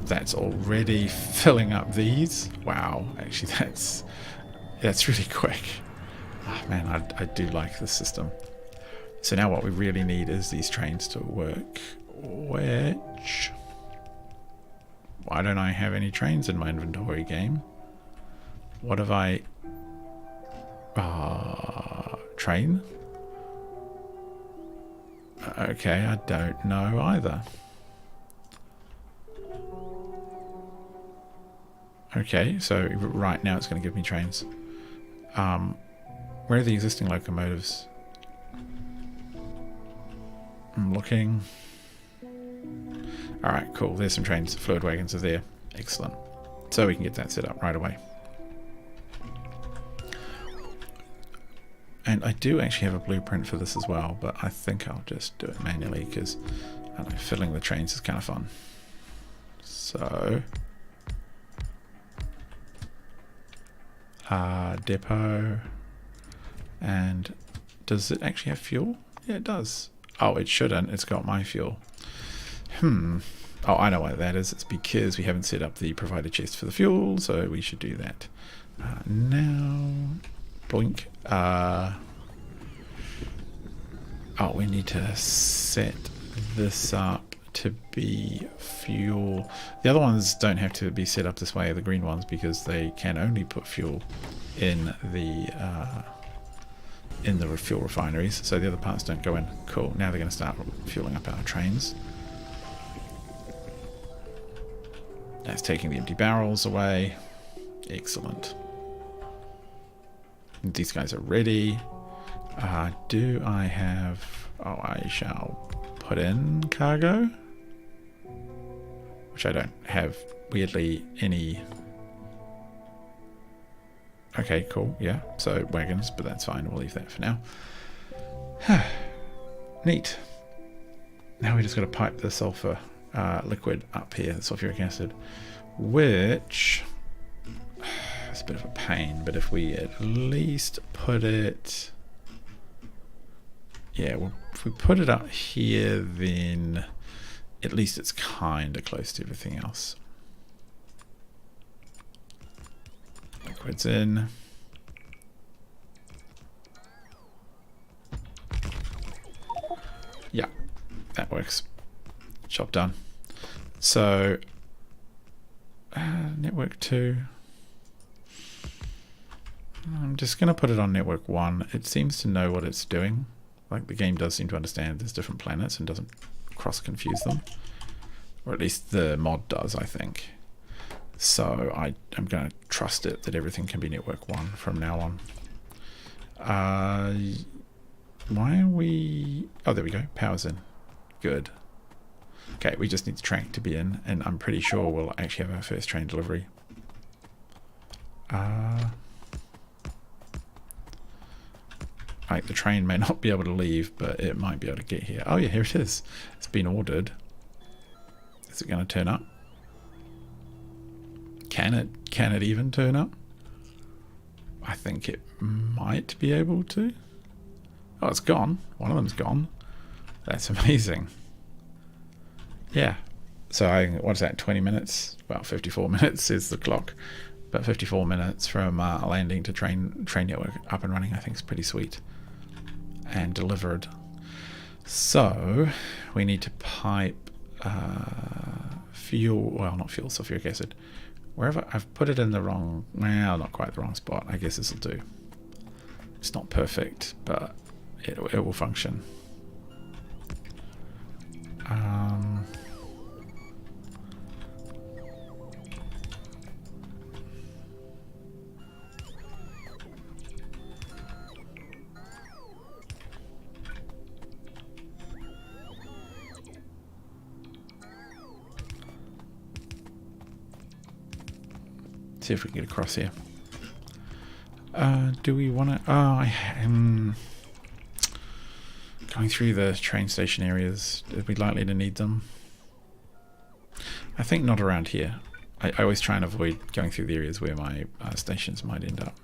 Speaker 1: That's already filling up these. Wow, actually that's really quick. Oh man, I do like this system. So now what we really need is these trains to work, which... Why don't I have any trains in my inventory, game? What have I... train? Okay, I don't know either. Okay, so right now it's going to give me trains. Where are the existing locomotives? I'm looking... Alright, cool. There's some trains. Fluid wagons are there. Excellent. So we can get that set up right away. And I do actually have a blueprint for this as well, but I think I'll just do it manually because I don't know, filling the trains is kind of fun. So... depot. And does it actually have fuel? Yeah, it does. Oh, it shouldn't. It's got my fuel. Oh, I know why that is. It's because we haven't set up the provider chest for the fuel, so we should do that. Now, blink. Oh, we need to set this up to be fuel. The other ones don't have to be set up this way, the green ones, because they can only put fuel in the fuel refineries, so the other parts don't go in. Cool. Now they're going to start fueling up our trains. That's taking the empty barrels away. Excellent. These guys are ready. Do I have... Oh, I shall put in cargo. Which I don't have, weirdly, any... Okay, cool. Yeah, so wagons, but that's fine. We'll leave that for now. Neat. Now we just got to pipe the sulfur liquid up here, the sulfuric acid, which is a bit of a pain, but if we at least put it... Yeah, well, if we put it up here, then at least it's kind of close to everything else. Liquids in. Yeah, that works. Job done. So, network 2. I'm just going to put it on network 1. It seems to know what it's doing. Like, the game does seem to understand there's different planets and doesn't cross-confuse them. Or at least the mod does, I think. So I'm going to trust it that everything can be network 1 from now on. Why are we... Oh, there we go. Power's in. Good. Okay, we just need the track to be in, and I'm pretty sure we'll actually have our first train delivery. Like, the train may not be able to leave, but it might be able to get here. Oh yeah, here it is. It's been ordered. Is it going to turn up? Can it even turn up? I think it might be able to. Oh, it's gone. One of them's gone. That's amazing. Yeah. So what's that, 20 minutes? Well, 54 minutes is the clock. But 54 minutes from landing to train network up and running, I think is pretty sweet. And delivered. So we need to pipe fuel, well, not fuel, sulfuric acid. Wherever I've put it in the wrong, well, not quite the wrong spot. I guess this will do. It's not perfect, but it will function. See if we can get across here. Do we want to... Oh, I am going through the train station areas. Are we likely to need them? I think not around here. I always try and avoid going through the areas where my stations might end up.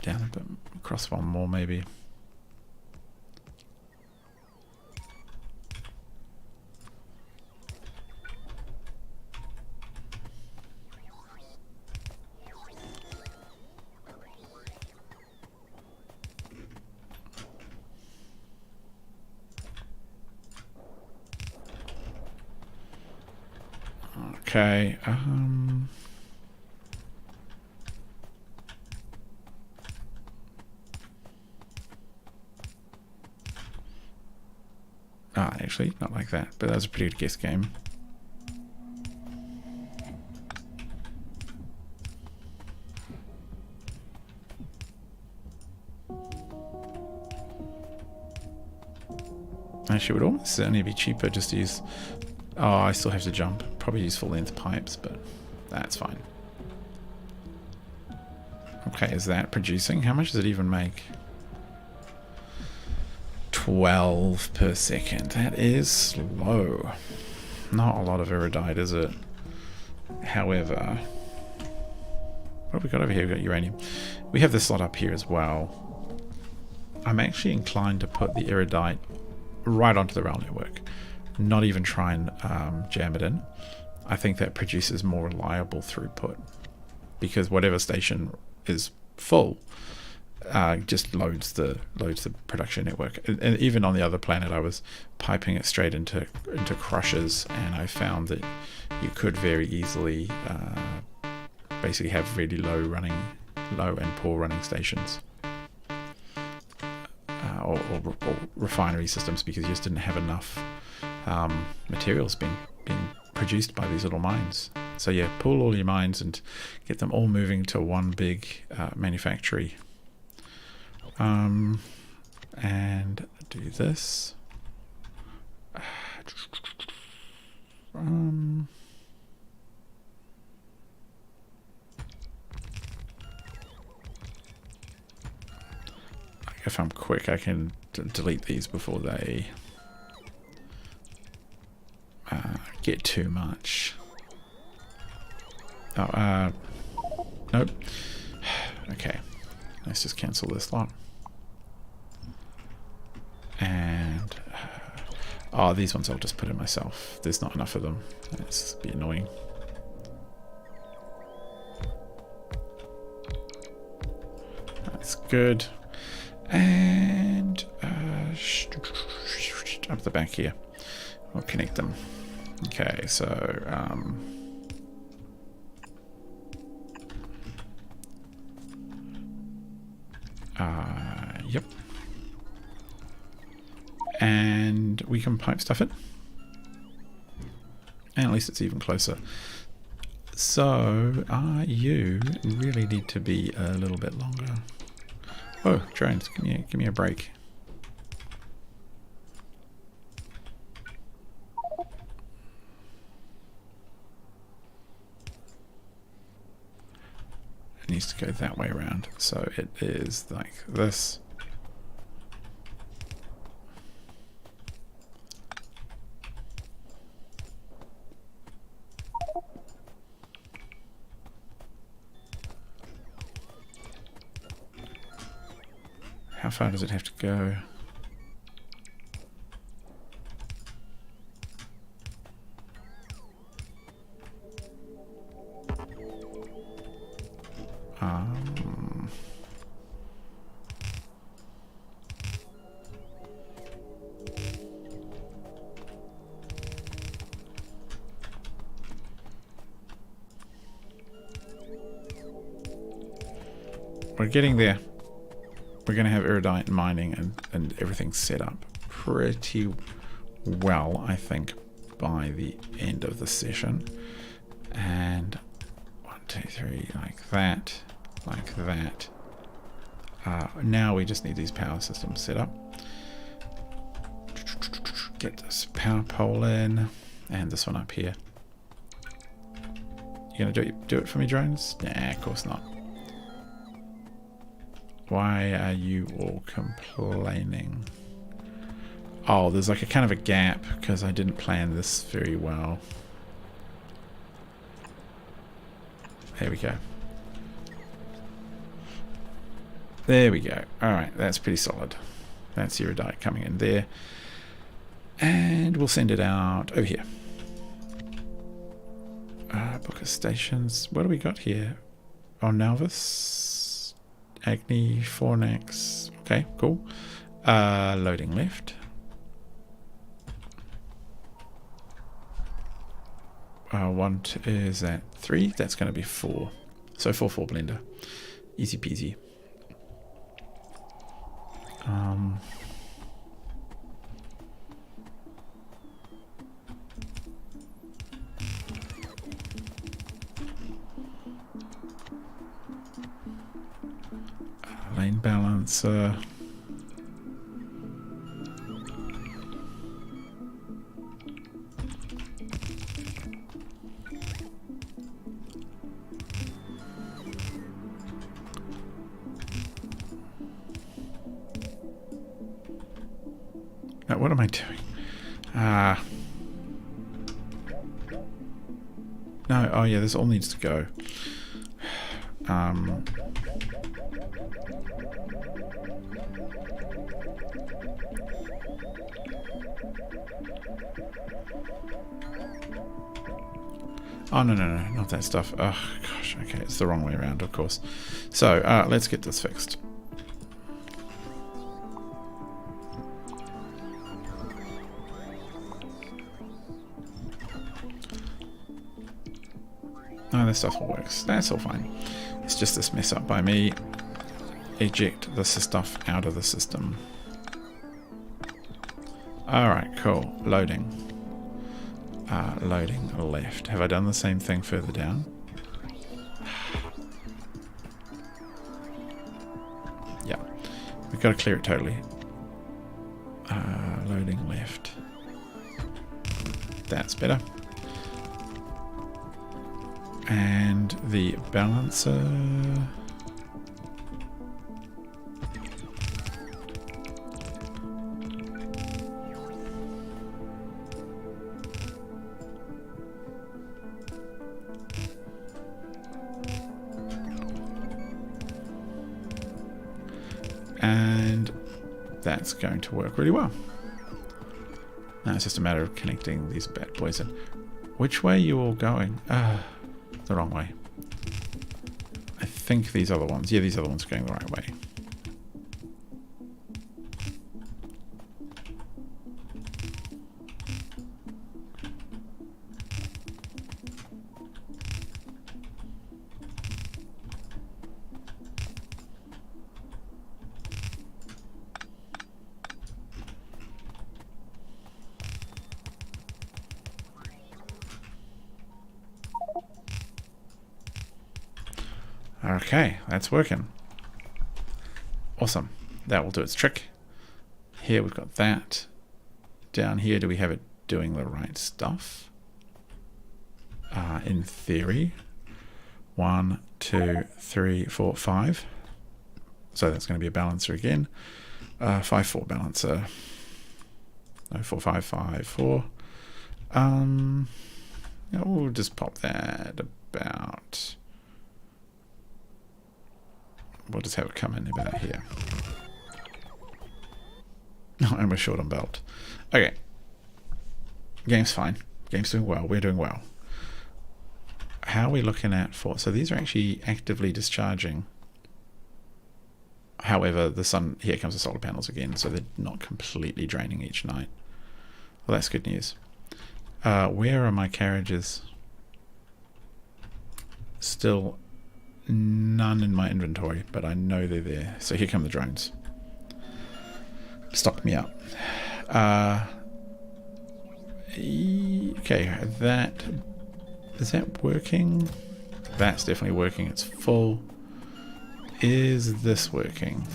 Speaker 1: Down a bit, across one more maybe. Okay, actually, not like that, but that was a pretty good guess game. Actually, it would almost certainly be cheaper just to use... Oh, I still have to jump. Probably use full length pipes, but that's fine. Okay, is that producing? How much does it even make? 12 per second. That is slow. Not a lot of iridite, is it? However, what have we got over here? We've got uranium. We have this slot up here as well. I'm actually inclined to put the iridite right onto the rail network. Not even try and jam it in. I think that produces more reliable throughput because whatever station is full just loads the production network. And even on the other planet, I was piping it straight into crushers, and I found that you could very easily basically have really low and poor running stations. Or refinery systems, because you just didn't have enough materials being produced by these little mines. So yeah, pool all your mines and get them all moving to one big manufactory. And do this. If I'm quick, I can delete these before they get too much. Oh, nope. Okay, let's just cancel this lot. And oh, these ones I'll just put in myself. There's not enough of them. That's be annoying. That's good. And up the back here, we'll connect them. Okay, so yep, and we can pipe stuff in, and at least it's even closer. So you really need to be a little bit longer. Oh, drones, give me a break. It needs to go that way around. So it is like this. How far does it have to go? We're getting there. We're going to have erudite mining and everything set up pretty well, I think, by the end of the session. And 1, 2, 3, like that, like that. Now we just need these power systems set up. Get this power pole in, and this one up here. You gonna do it for me, drones? Nah, of course not. Why are you all complaining? Oh, there's like a kind of a gap because I didn't plan this very well. There we go. There we go. Alright, that's pretty solid. That's Iridium coming in there. And we'll send it out over here. Book of stations. What do we got here? Oh, Nalvis. Agni, Fornax. Okay, cool. Loading left. One is at 3. That's going to be 4. So 4-4 blender. Easy peasy. Lane balancer. What am I doing? No, oh yeah, this all needs to go. Oh, no, not that stuff. Oh, gosh, okay, it's the wrong way around, of course. So, let's get this fixed. No, this stuff all works. That's all fine. It's just this mess up by me. Eject this stuff out of the system. Alright, cool. Loading. Loading left. Have I done the same thing further down? Yeah. We've got to clear it totally. Loading left. That's better. And the balancer. And that's going to work really well. Now it's just a matter of connecting these bad boys in. Which way are you all going? The wrong way. I think these other ones. Yeah, these other ones are going the right way. Okay, that's working. Awesome. That will do its trick. Here we've got that. Down here, do we have it doing the right stuff? In theory. 1, 2, 3, 4, 5. So that's going to be a balancer again. 5, 4 balancer. No, 4, 5, 5, 4. We'll just pop that about... We'll just have it come in about here. Oh, and we're short on belt. Okay. Game's fine. Game's doing well. We're doing well. How are we looking at for... So these are actually actively discharging. However, the sun... Here comes the solar panels again, so they're not completely draining each night. Well, that's good news. Where are my carriages? Still none in my inventory, but I know they're there. So here come the drones. Stock me up. Okay, is that working? That's definitely working. It's full. Is this working?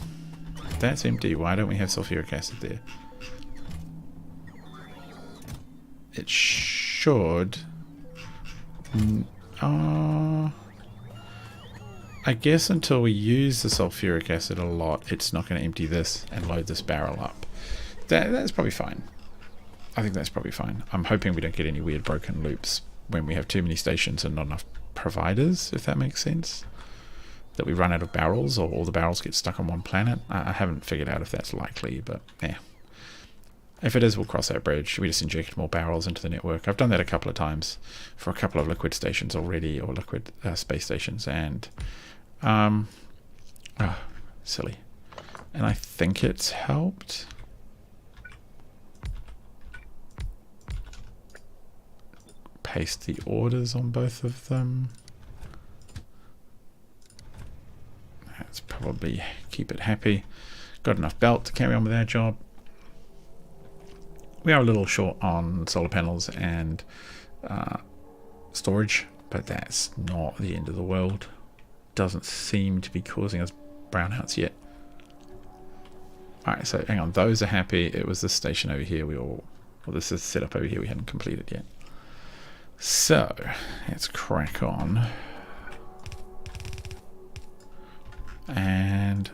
Speaker 1: That's empty. Why don't we have sulfuric acid there? It should. I guess until we use the sulfuric acid a lot, it's not going to empty this and load this barrel up. That's probably fine. I think that's probably fine. I'm hoping we don't get any weird broken loops when we have too many stations and not enough providers, if that makes sense. That we run out of barrels or all the barrels get stuck on one planet. I haven't figured out if that's likely, but yeah. If it is, we'll cross that bridge. We just inject more barrels into the network. I've done that a couple of times for a couple of liquid stations already, or liquid space stations, and silly. And I think it's helped. Paste the orders on both of them. That's probably keep it happy. Got enough belt to carry on with our job. We are a little short on solar panels and storage, but that's not the end of the world. Doesn't seem to be causing us brownouts yet. Alright, so hang on, those are happy. It was this station over here this is set up over here we hadn't completed yet. So, let's crack on. And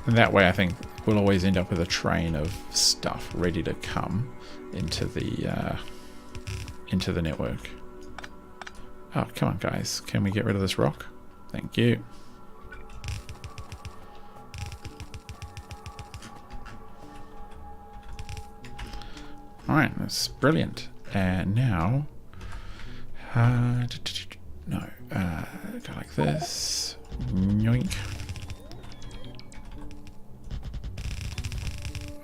Speaker 1: that way I think we'll always end up with a train of stuff ready to come into the network. Oh, come on guys, can we get rid of this rock? Thank you. Alright, that's brilliant. And now go like this. Yoink.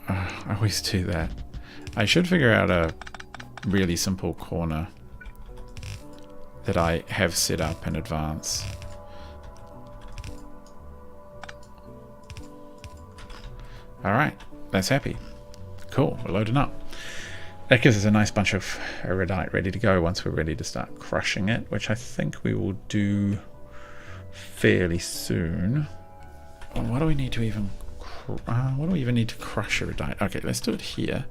Speaker 1: I always do that. I should figure out a really simple corner that I have set up in advance. Alright, that's happy. Cool, we're loading up. That gives us a nice bunch of iridite ready to go once we're ready to start crushing it, which I think we will do fairly soon. Oh, what do we need to even crush iridite? Okay, let's do it here.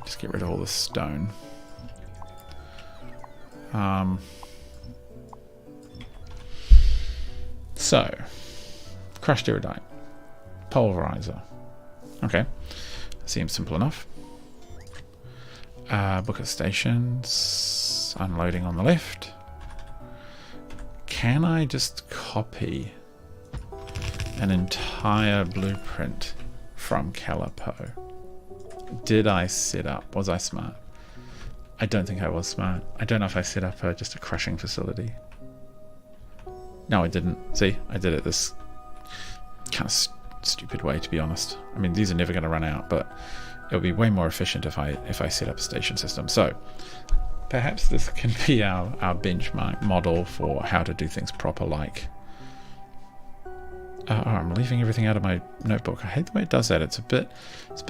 Speaker 1: Just get rid of all the stone. So, crushed iridite. Pulverizer. Okay, seems simple enough. Book of stations. Unloading on the left. Can I just copy an entire blueprint from Calipo? Did I set up? Was I smart? I don't think I was smart. I don't know if I set up just a crushing facility. No, I didn't. See, I did it this kind of stupid way, to be honest. I mean, these are never going to run out, but it'll be way more efficient if I set up a station system. So perhaps this can be our benchmark model for how to do things proper, like I'm leaving everything out of my notebook. I hate the way it does that. It's a bit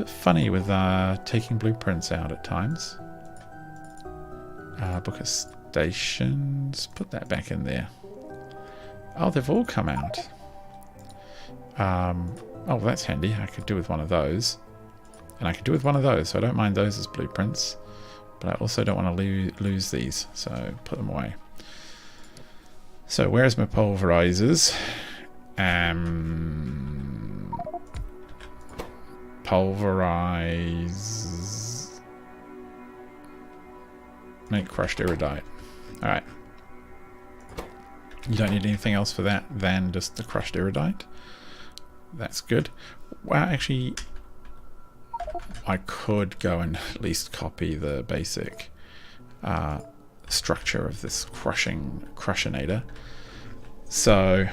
Speaker 1: funny with taking blueprints out at times. Book of stations. Put that back in there. Oh, they've all come out. Oh, well, that's handy. I could do with one of those. And I could do with one of those, so I don't mind those as blueprints. But I also don't want to lose these, so put them away. So where's my pulverizers? Pulverize. Make crushed iridite. Alright. You don't need anything else for that than just the crushed iridite. That's good. Well, actually, I could go and at least copy the basic structure of this crushinator. So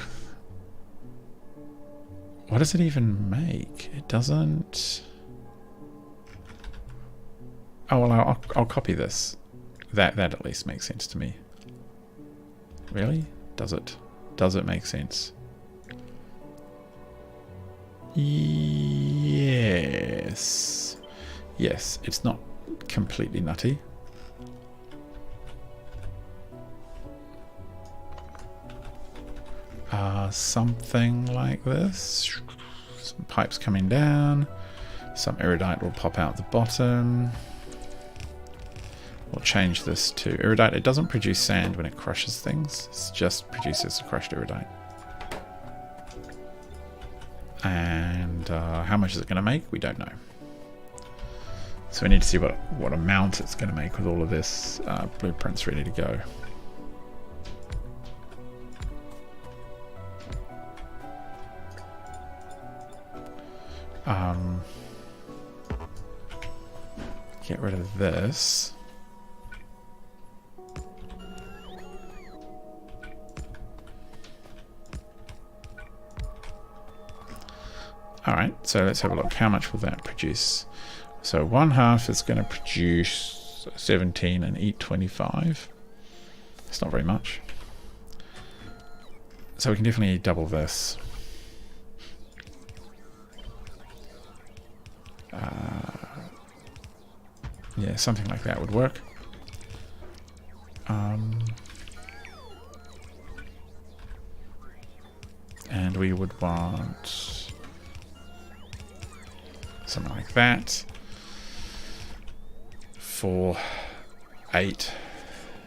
Speaker 1: what does it even make? It doesn't. Oh well, I'll copy this. That at least makes sense to me. Really? Does it? Does it make sense? Yes. Yes, it's not completely nutty. Something like this. Some pipes coming down. Some iridite will pop out the bottom. We'll change this to iridite. It doesn't produce sand when it crushes things. It just produces crushed iridite. And how much is it going to make? We don't know. So we need to see what amount it's going to make with all of this blueprints ready to go. Get rid of this. Alright, so let's have a look. How much will that produce? So 1/2 is going to produce 17 and eat 25. It's not very much. So we can definitely double this. Yeah, something like that would work. And we would want something like that for 8.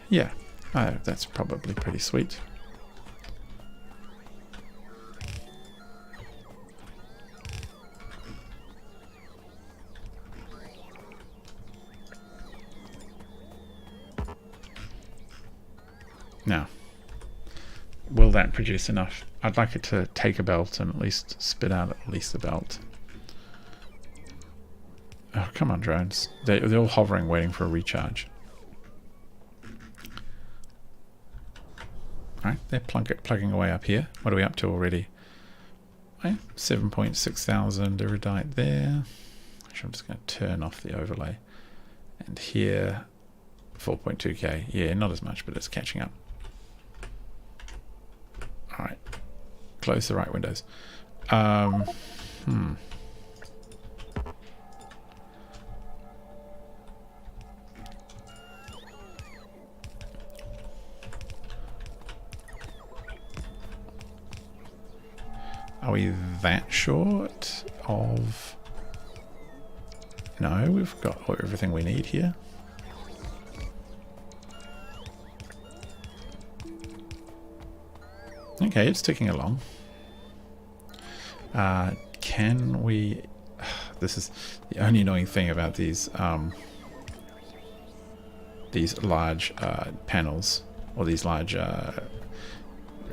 Speaker 1: Yeah, that's probably pretty sweet. Now, will that produce enough? I'd like it to take a belt and at least spit out at least a belt. Oh, come on, drones. They're all hovering, waiting for a recharge. Alright, they're plugging away up here. What are we up to already? 7.6 thousand iridite there. Actually, I'm just going to turn off the overlay. And here, 4.2k. Yeah, not as much, but it's catching up. Alright, close the right windows. Are we that short of... No, we've got everything we need here. Okay, it's ticking along. Can we... This is the only annoying thing about these large panels, or these large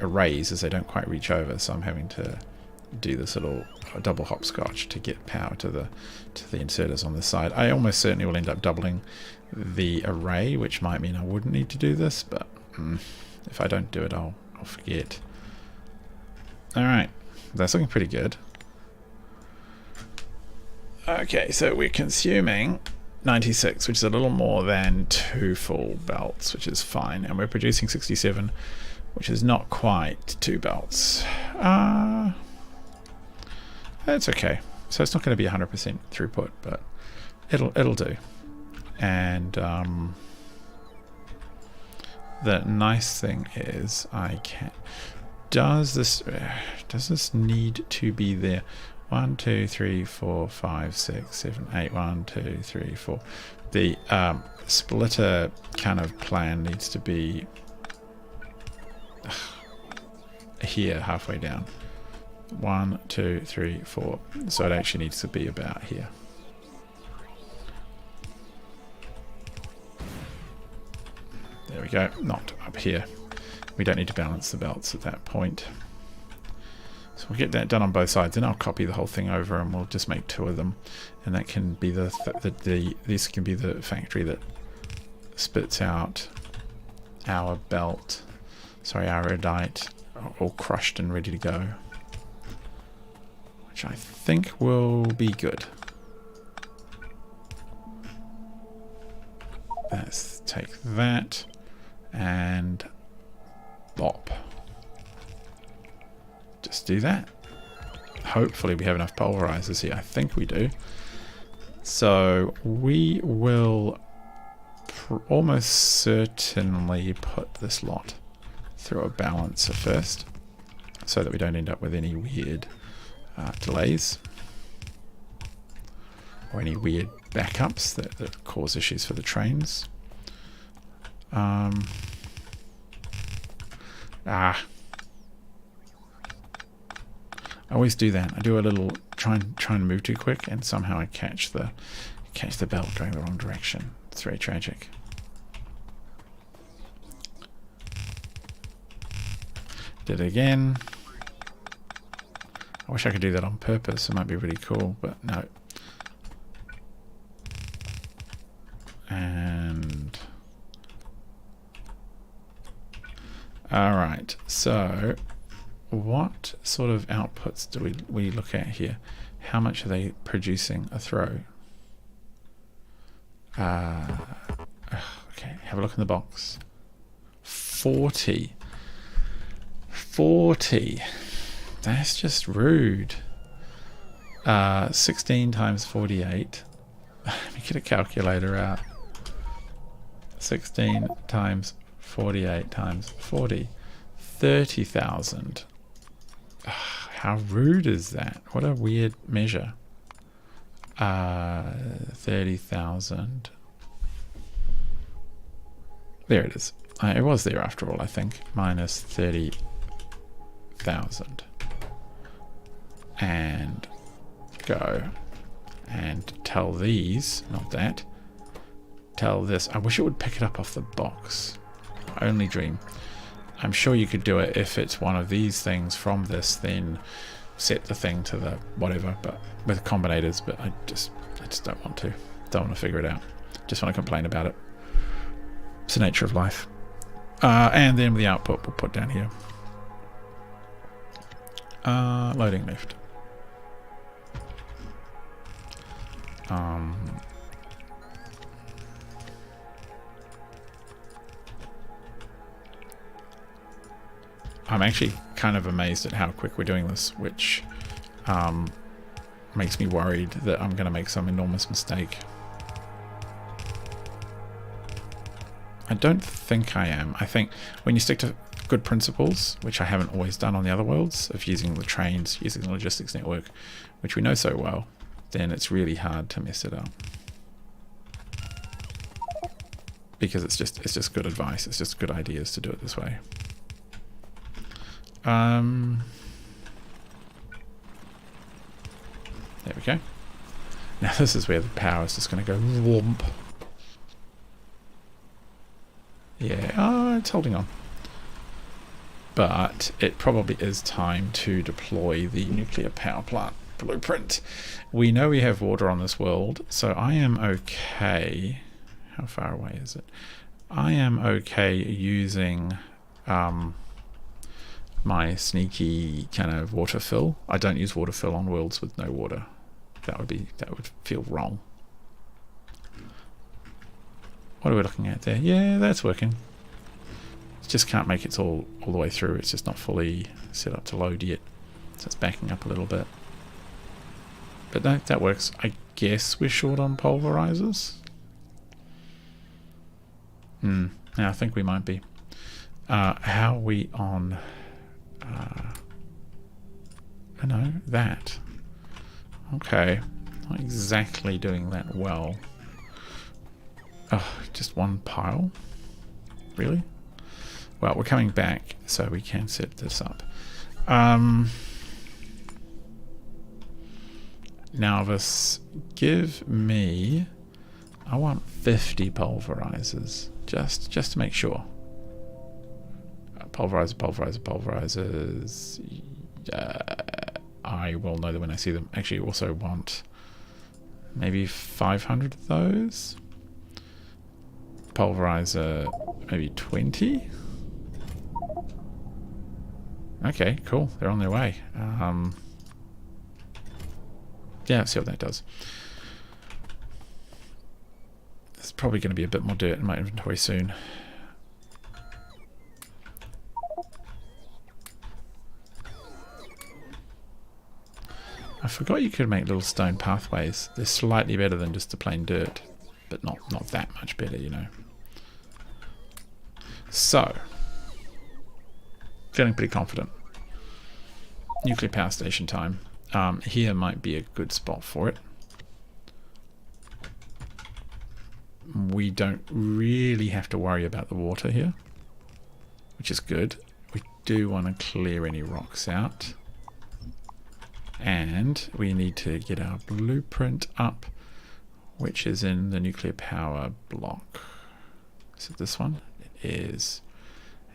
Speaker 1: arrays, is they don't quite reach over, so I'm having to do this little double hopscotch to get power to the inserters on this side. I almost certainly will end up doubling the array, which might mean I wouldn't need to do this, but if I don't do it, I'll forget. Alright, that's looking pretty good. Okay, so we're consuming 96, which is a little more than 2 full belts, which is fine, and we're producing 67, which is not quite 2 belts. It's okay. So it's not going to be 100% throughput, but it'll do. And the nice thing is I can... Does this need to be there? 1, 2, 3, 4, 5, 6, 7, 8. 1, 2, 3, 4. The splitter kind of plan needs to be here, halfway down. 1, 2, 3, 4. So it actually needs to be about here. There we go. Not up here. We don't need to balance the belts at that point. So we'll get that done on both sides, and I'll copy the whole thing over, and we'll just make 2 of them, and that can be this can be the factory that spits out our belt, sorry, our iridite all crushed and ready to go. Which I think will be good. Let's take that and bop. Just do that. Hopefully we have enough pulverizers here. I think we do. So we will almost certainly put this lot through a balancer first, so that we don't end up with any weird delays or any weird backups that cause issues for the trains. I always do that. I do a little try and move too quick, and somehow I catch the belt going the wrong direction. It's very tragic. Did it again. I wish I could do that on purpose. It might be really cool, but no. And all right. So what sort of outputs do we look at here? How much are they producing a throw? Okay, have a look in the box. 40. That's just rude. 16 times 48. Let me get a calculator out. 16 times 48 times 40. 30,000. How rude is that? What a weird measure. 30,000. There it is. It was there after all, I think. Minus 30,000. And go. And tell these, not that. Tell this. I wish it would pick it up off the box. Only dream. I'm sure you could do it if it's one of these things from this, then set the thing to the whatever, but with combinators, but I just don't want to. Don't want to figure it out. Just want to complain about it. It's the nature of life. And then the output we'll put down here. Loading left. I'm actually kind of amazed at how quick we're doing this, which makes me worried that I'm going to make some enormous mistake. I don't think I am. I think when you stick to good principles, which I haven't always done on the other worlds, of using the trains, using the logistics network, which we know so well, then it's really hard to mess it up. Because it's just good advice. It's just good ideas to do it this way. There we go. Now this is where the power is just going to go whomp. Yeah, it's holding on. But it probably is time to deploy the nuclear power plant blueprint. We know we have water on this world, so I am okay. How far away is it? I am okay using my sneaky kind of water fill. I don't use water fill on worlds with no water. That would feel wrong. What are we looking at there? Yeah, that's working. It just can't make it all the way through. It's just not fully set up to load yet. So it's backing up a little bit. But no, that works. I guess we're short on pulverizers. Yeah, I think we might be. How are we on... no, that. Okay. Not exactly doing that well. Oh, just one pile? Really? Well, we're coming back, so we can set this up. Now this, give me... I want 50 pulverizers, just to make sure. Pulverizers. I will know them when I see them. Actually, also want maybe 500 of those. Pulverizer, maybe 20. Okay, cool. They're on their way. Yeah, let's see what that does. There's probably going to be a bit more dirt in my inventory soon. I forgot you could make little stone pathways. They're slightly better than just the plain dirt, but not that much better, you know. So, feeling pretty confident. Nuclear power station time. Here might be a good spot for it. We don't really have to worry about the water here, which is good. We do want to clear any rocks out. And we need to get our blueprint up, which is in the nuclear power block. Is it this one? It is.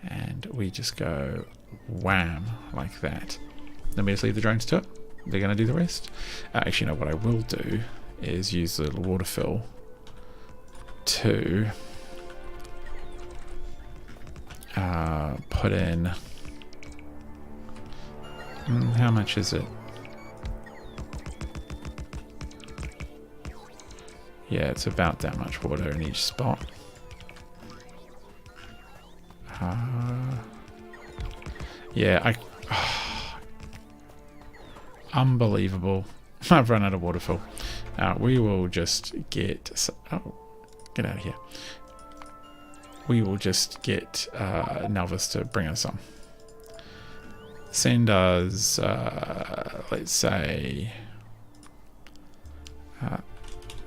Speaker 1: And we just go wham, like that. Then we just leave the drones to it. They're going to do the rest. Actually, you know what I will do is use the little water fill to put in... how much is it? Yeah, it's about that much water in each spot. Yeah, unbelievable. I've run out of water fill. We will just get... oh, get out of here. We will just get Nelvis to bring us some. Send us, let's say,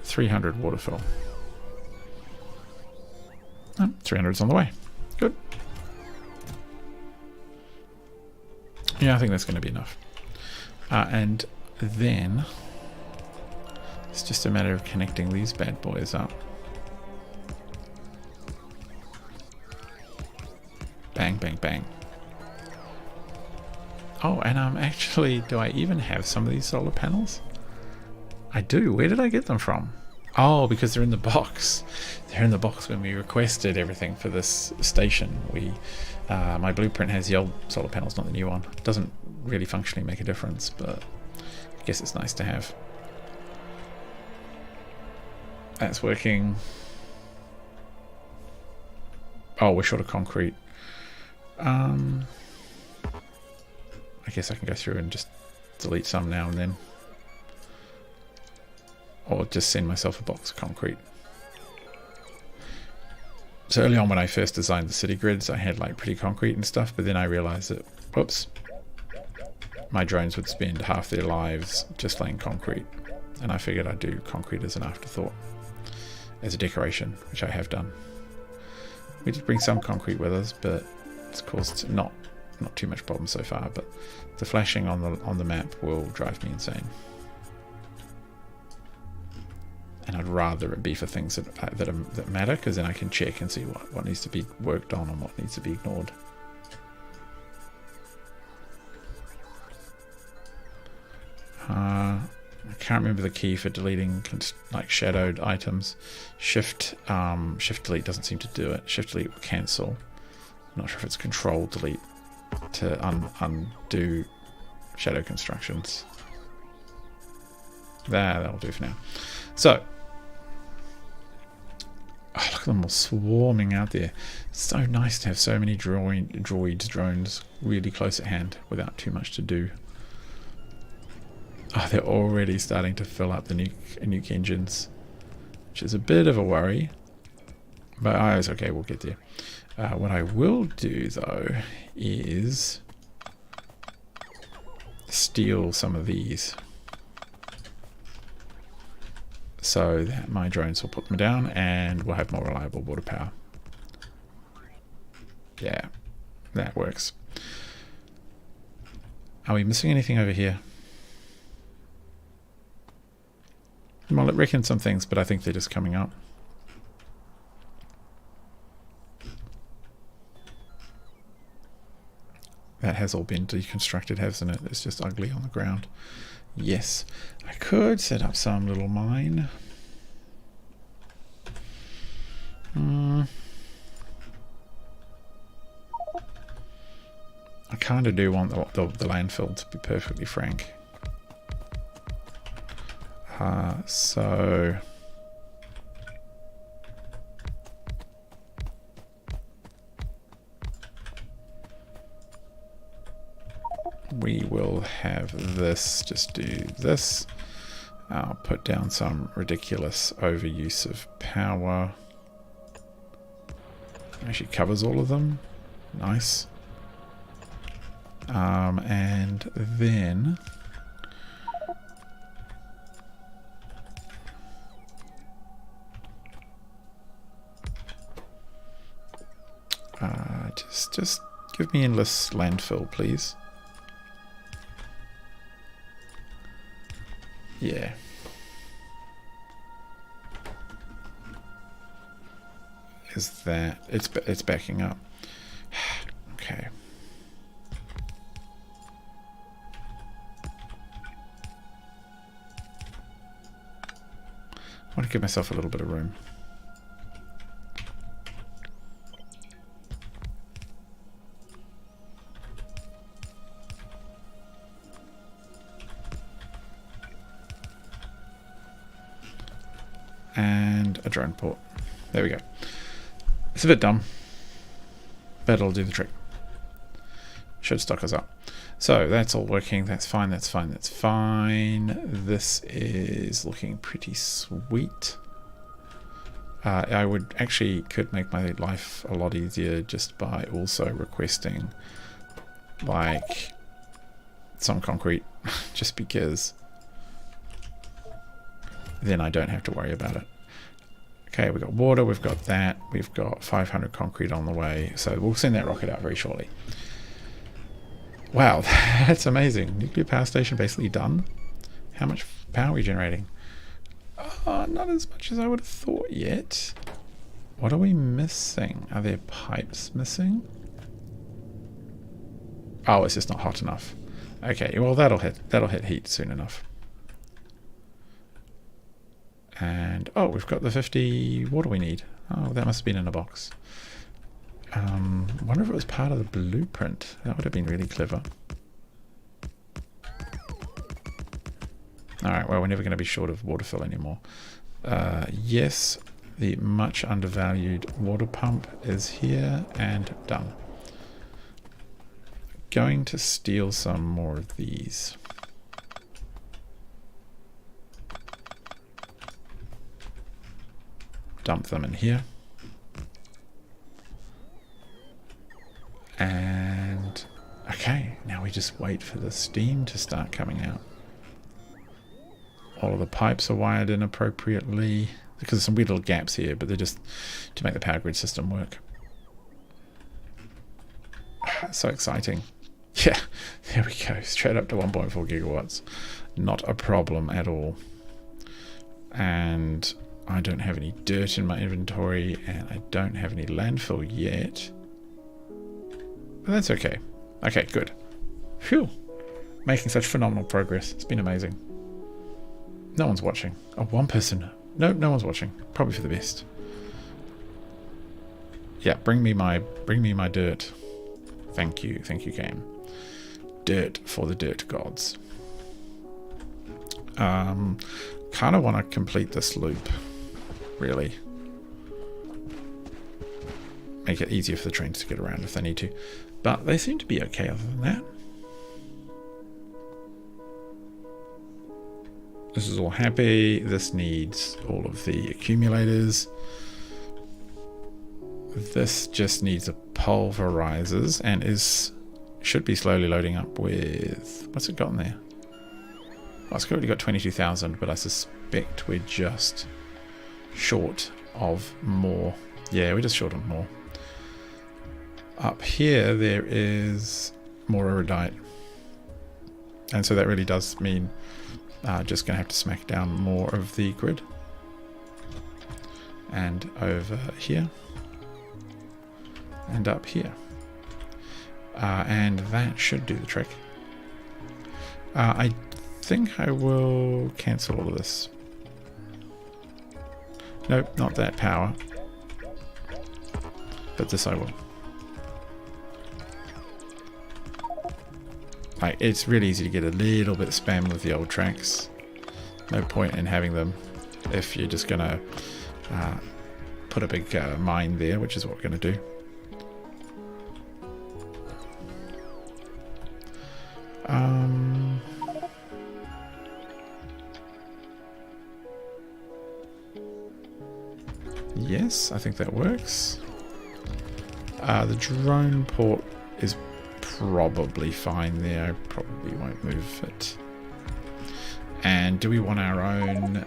Speaker 1: 300 water fill. 300's on the way. Good. Yeah, I think that's going to be enough. And then it's just a matter of connecting these bad boys up. Bang, bang, bang. Oh, and actually, do I even have some of these solar panels? I do. Where did I get them from? Oh, because they're in the box. They're in the box when we requested everything for this station. My blueprint has the old solar panels, not the new one. It doesn't really functionally make a difference, but I guess it's nice to have. That's working. Oh, we're short of concrete. I guess I can go through and just delete some now and then. Or just send myself a box of concrete. So early on when I first designed the city grids, I had like pretty concrete and stuff, but then I realized that, whoops, my drones would spend half their lives just laying concrete. And I figured I'd do concrete as an afterthought, as a decoration, which I have done. We did bring some concrete with us, but it's caused not too much problem so far, but the flashing on the map will drive me insane. And I'd rather it be for things that matter, because then I can check and see what needs to be worked on and what needs to be ignored. I can't remember the key for deleting like shadowed items. Shift delete doesn't seem to do it. Shift delete will cancel. I'm not sure if it's control delete to undo shadow constructions. That'll do for now. So, oh, look at them all swarming out there. It's so nice to have so many drones really close at hand without too much to do. Oh, they're already starting to fill up the nuke engines, which is a bit of a worry. But it's okay, we'll get there. What I will do, though, is steal some of these, so that my drones will put them down and we'll have more reliable water power. Yeah, that works. Are we missing anything over here? Well, it reckons some things, but I think they're just coming up. That has all been deconstructed, hasn't it? It's just ugly on the ground. Yes, I could set up some little mine. I kind of do want the landfill, to be perfectly frank. So we will have this, just do this. I'll put down some ridiculous overuse of power. Actually covers all of them. Nice. And then just give me endless landfill, please. Yeah. Is that it's backing up? Okay. I want to give myself a little bit of room. And a drone port. There we go. It's a bit dumb, but it'll do the trick. Should stock us up. So that's all working. That's fine. That's fine. That's fine. This is looking pretty sweet. I would actually could make my life a lot easier just by also requesting like some concrete, just because then I don't have to worry about it. Okay, we've got water, we've got that, we've got 500 concrete on the way, so we'll send that rocket out very shortly. Wow, that's amazing. Nuclear power station basically done. How much power are we generating? Not as much as I would have thought yet. What are we missing? Are there pipes missing? Oh, it's just not hot enough. Okay, well that'll hit heat soon enough. And oh, we've got the 50 water we need. Oh, that must have been in a box. Wonder if it was part of the blueprint. That would have been really clever. Alright, well, we're never going to be short of water fill anymore. Yes, the much undervalued water pump is here and done. Going to steal some more of these. Dump them in here. And okay, now we just wait for the steam to start coming out. All of the pipes are wired in appropriately because there's some weird little gaps here, but they're just to make the power grid system work. So exciting. Yeah, there we go. Straight up to 1.4 gigawatts. Not a problem at all. And I don't have any dirt in my inventory, and I don't have any landfill yet. But that's okay. Okay, good. Phew. Making such phenomenal progress. It's been amazing. No one's watching. Oh, one person. No, no one's watching. Probably for the best. Yeah, bring me my dirt. Thank you, game. Dirt for the dirt gods. Kind of want to complete this loop. Really. Make it easier for the trains to get around if they need to. But they seem to be okay other than that. This is all happy. This needs all of the accumulators. This just needs a pulverizers and should be slowly loading up with... What's it got in there? Well, it's already got 22,000, but I suspect we're just short of more. Yeah, we're just short of more. Up here, there is more erudite. And so that really does mean just going to have to smack down more of the grid. And over here. And up here. And that should do the trick. I think I will cancel all of this. Nope, not that power. But this I will. Like, it's really easy to get a little bit spammed with the old tracks. No point in having them if you're just gonna put a big mine there, which is what we're gonna do. Yes, I think that works. The drone port is probably fine there. I probably won't move it. And do we want our own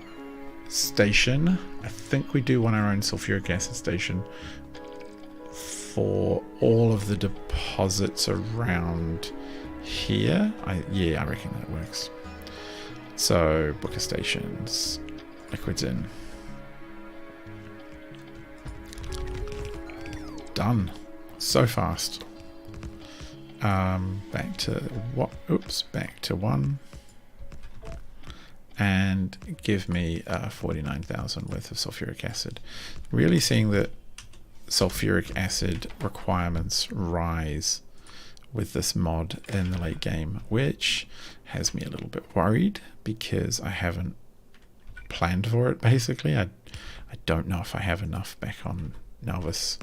Speaker 1: station? I think we do want our own sulfuric acid station for all of the deposits around here. Yeah, I reckon that works. So, book of stations, liquids in. Done. So fast. Back to what? Oops, back to 1. And give me 49,000 worth of sulfuric acid. Really seeing that sulfuric acid requirements rise with this mod in the late game, which has me a little bit worried because I haven't planned for it, basically. I don't know if I have enough back on Novice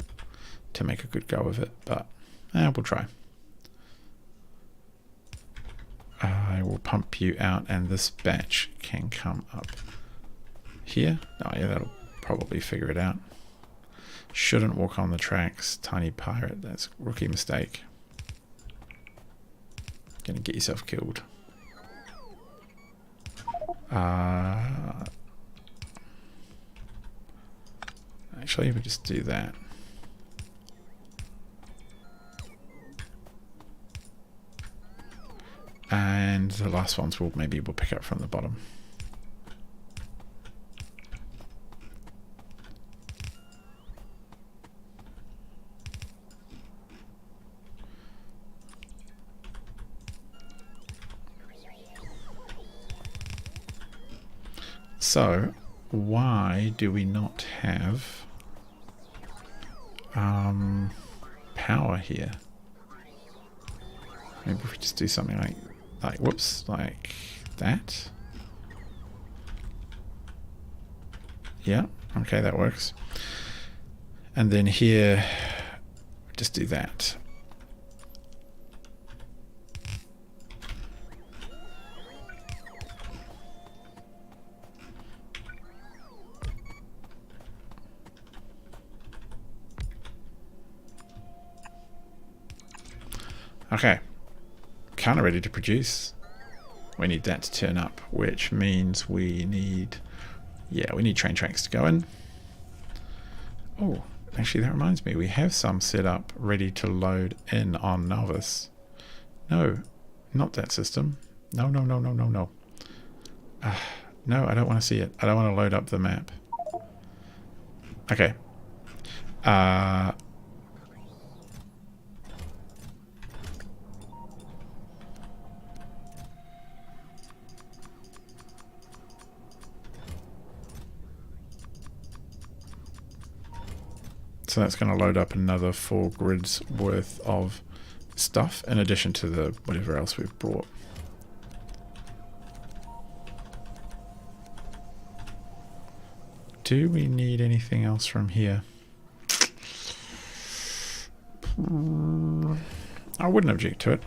Speaker 1: to make a good go of it, but we'll try. I will pump you out, and this batch can come up here. Oh yeah, that'll probably figure it out. Shouldn't walk on the tracks. Tiny pirate, that's a rookie mistake. Gonna get yourself killed. Actually, we just do that. And the last ones we'll pick up from the bottom. So, why do we not have power here? Maybe if we just do something like whoops, like that. Yeah, okay, that works. And then here, just do that. Okay. Kind of ready to produce. We need that to turn up, which means we need train tracks to go in. Oh, actually that reminds me, we have some set up ready to load in on Novice. No, not that system. No. No, I don't want to see it. I don't want to load up the map. Okay. So that's going to load up another 4 grids worth of stuff in addition to the whatever else we've brought. Do we need anything else from here? I wouldn't object to it.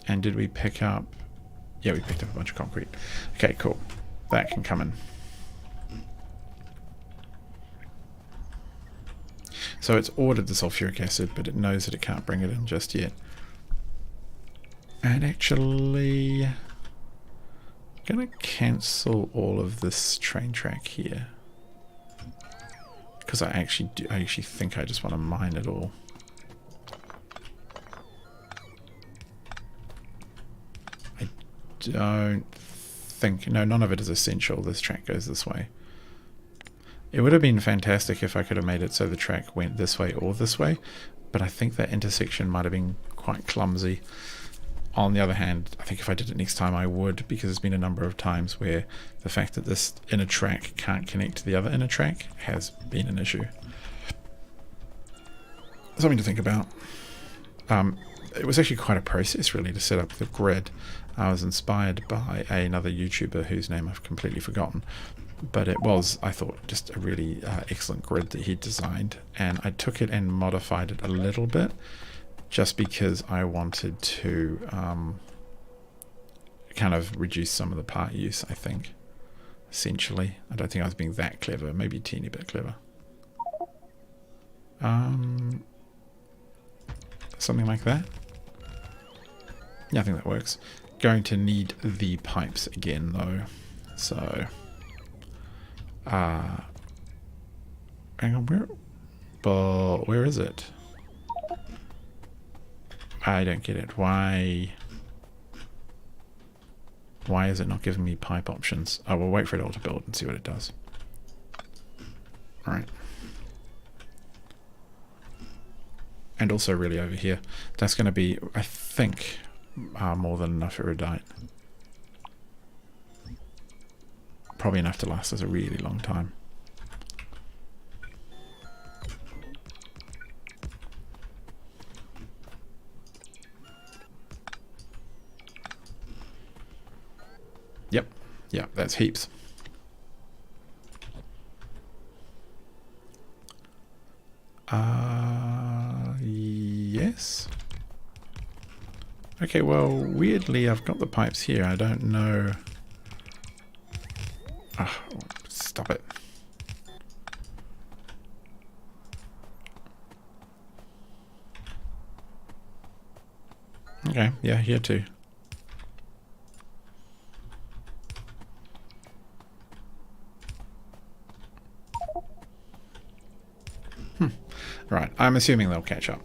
Speaker 1: And did we pick up? Yeah, we picked up a bunch of concrete. Okay, cool. That can come in. So it's ordered the sulfuric acid, but it knows that it can't bring it in just yet. And actually, I'm gonna cancel all of this train track here because I actually think I just want to mine it all. I don't think, no, none of it is essential. This track goes this way. It would have been fantastic if I could have made it so the track went this way or this way, but I think that intersection might have been quite clumsy. On the other hand, I think if I did it next time I would, because there's been a number of times where the fact that this inner track can't connect to the other inner track has been an issue. Something to think about. it was actually quite a process really to set up the grid. I was inspired by another YouTuber whose name I've completely forgotten, but it was, I thought, just a really excellent grid that he designed, and I took it and modified it a little bit just because I wanted to kind of reduce some of the part use, I think, essentially. I don't think I was being that clever, maybe a teeny bit clever. Something like that. Yeah, I think that works. Going to need the pipes again though, so hang on, where is it? I don't get it. Why is it not giving me pipe options? Oh, we'll wait for it all to build and see what it does. Alright. And also really over here. That's going to be, I think, more than enough Iridite. Probably enough to last us a really long time. Yep. Yeah, that's heaps. Yes. Okay, well, weirdly, I've got the pipes here. I don't know. Ah, stop it. Okay, yeah, here too. Right, I'm assuming they'll catch up.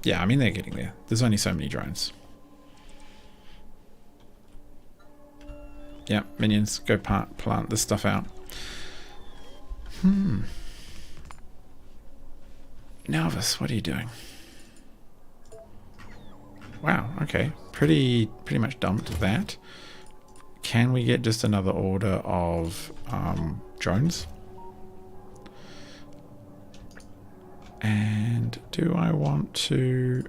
Speaker 1: Yeah, I mean, they're getting there. There's only so many drones. Yeah, minions, go plant this stuff out. Nervous, what are you doing? Wow, okay. Pretty much dumped that. Can we get just another order of drones? And do I want to...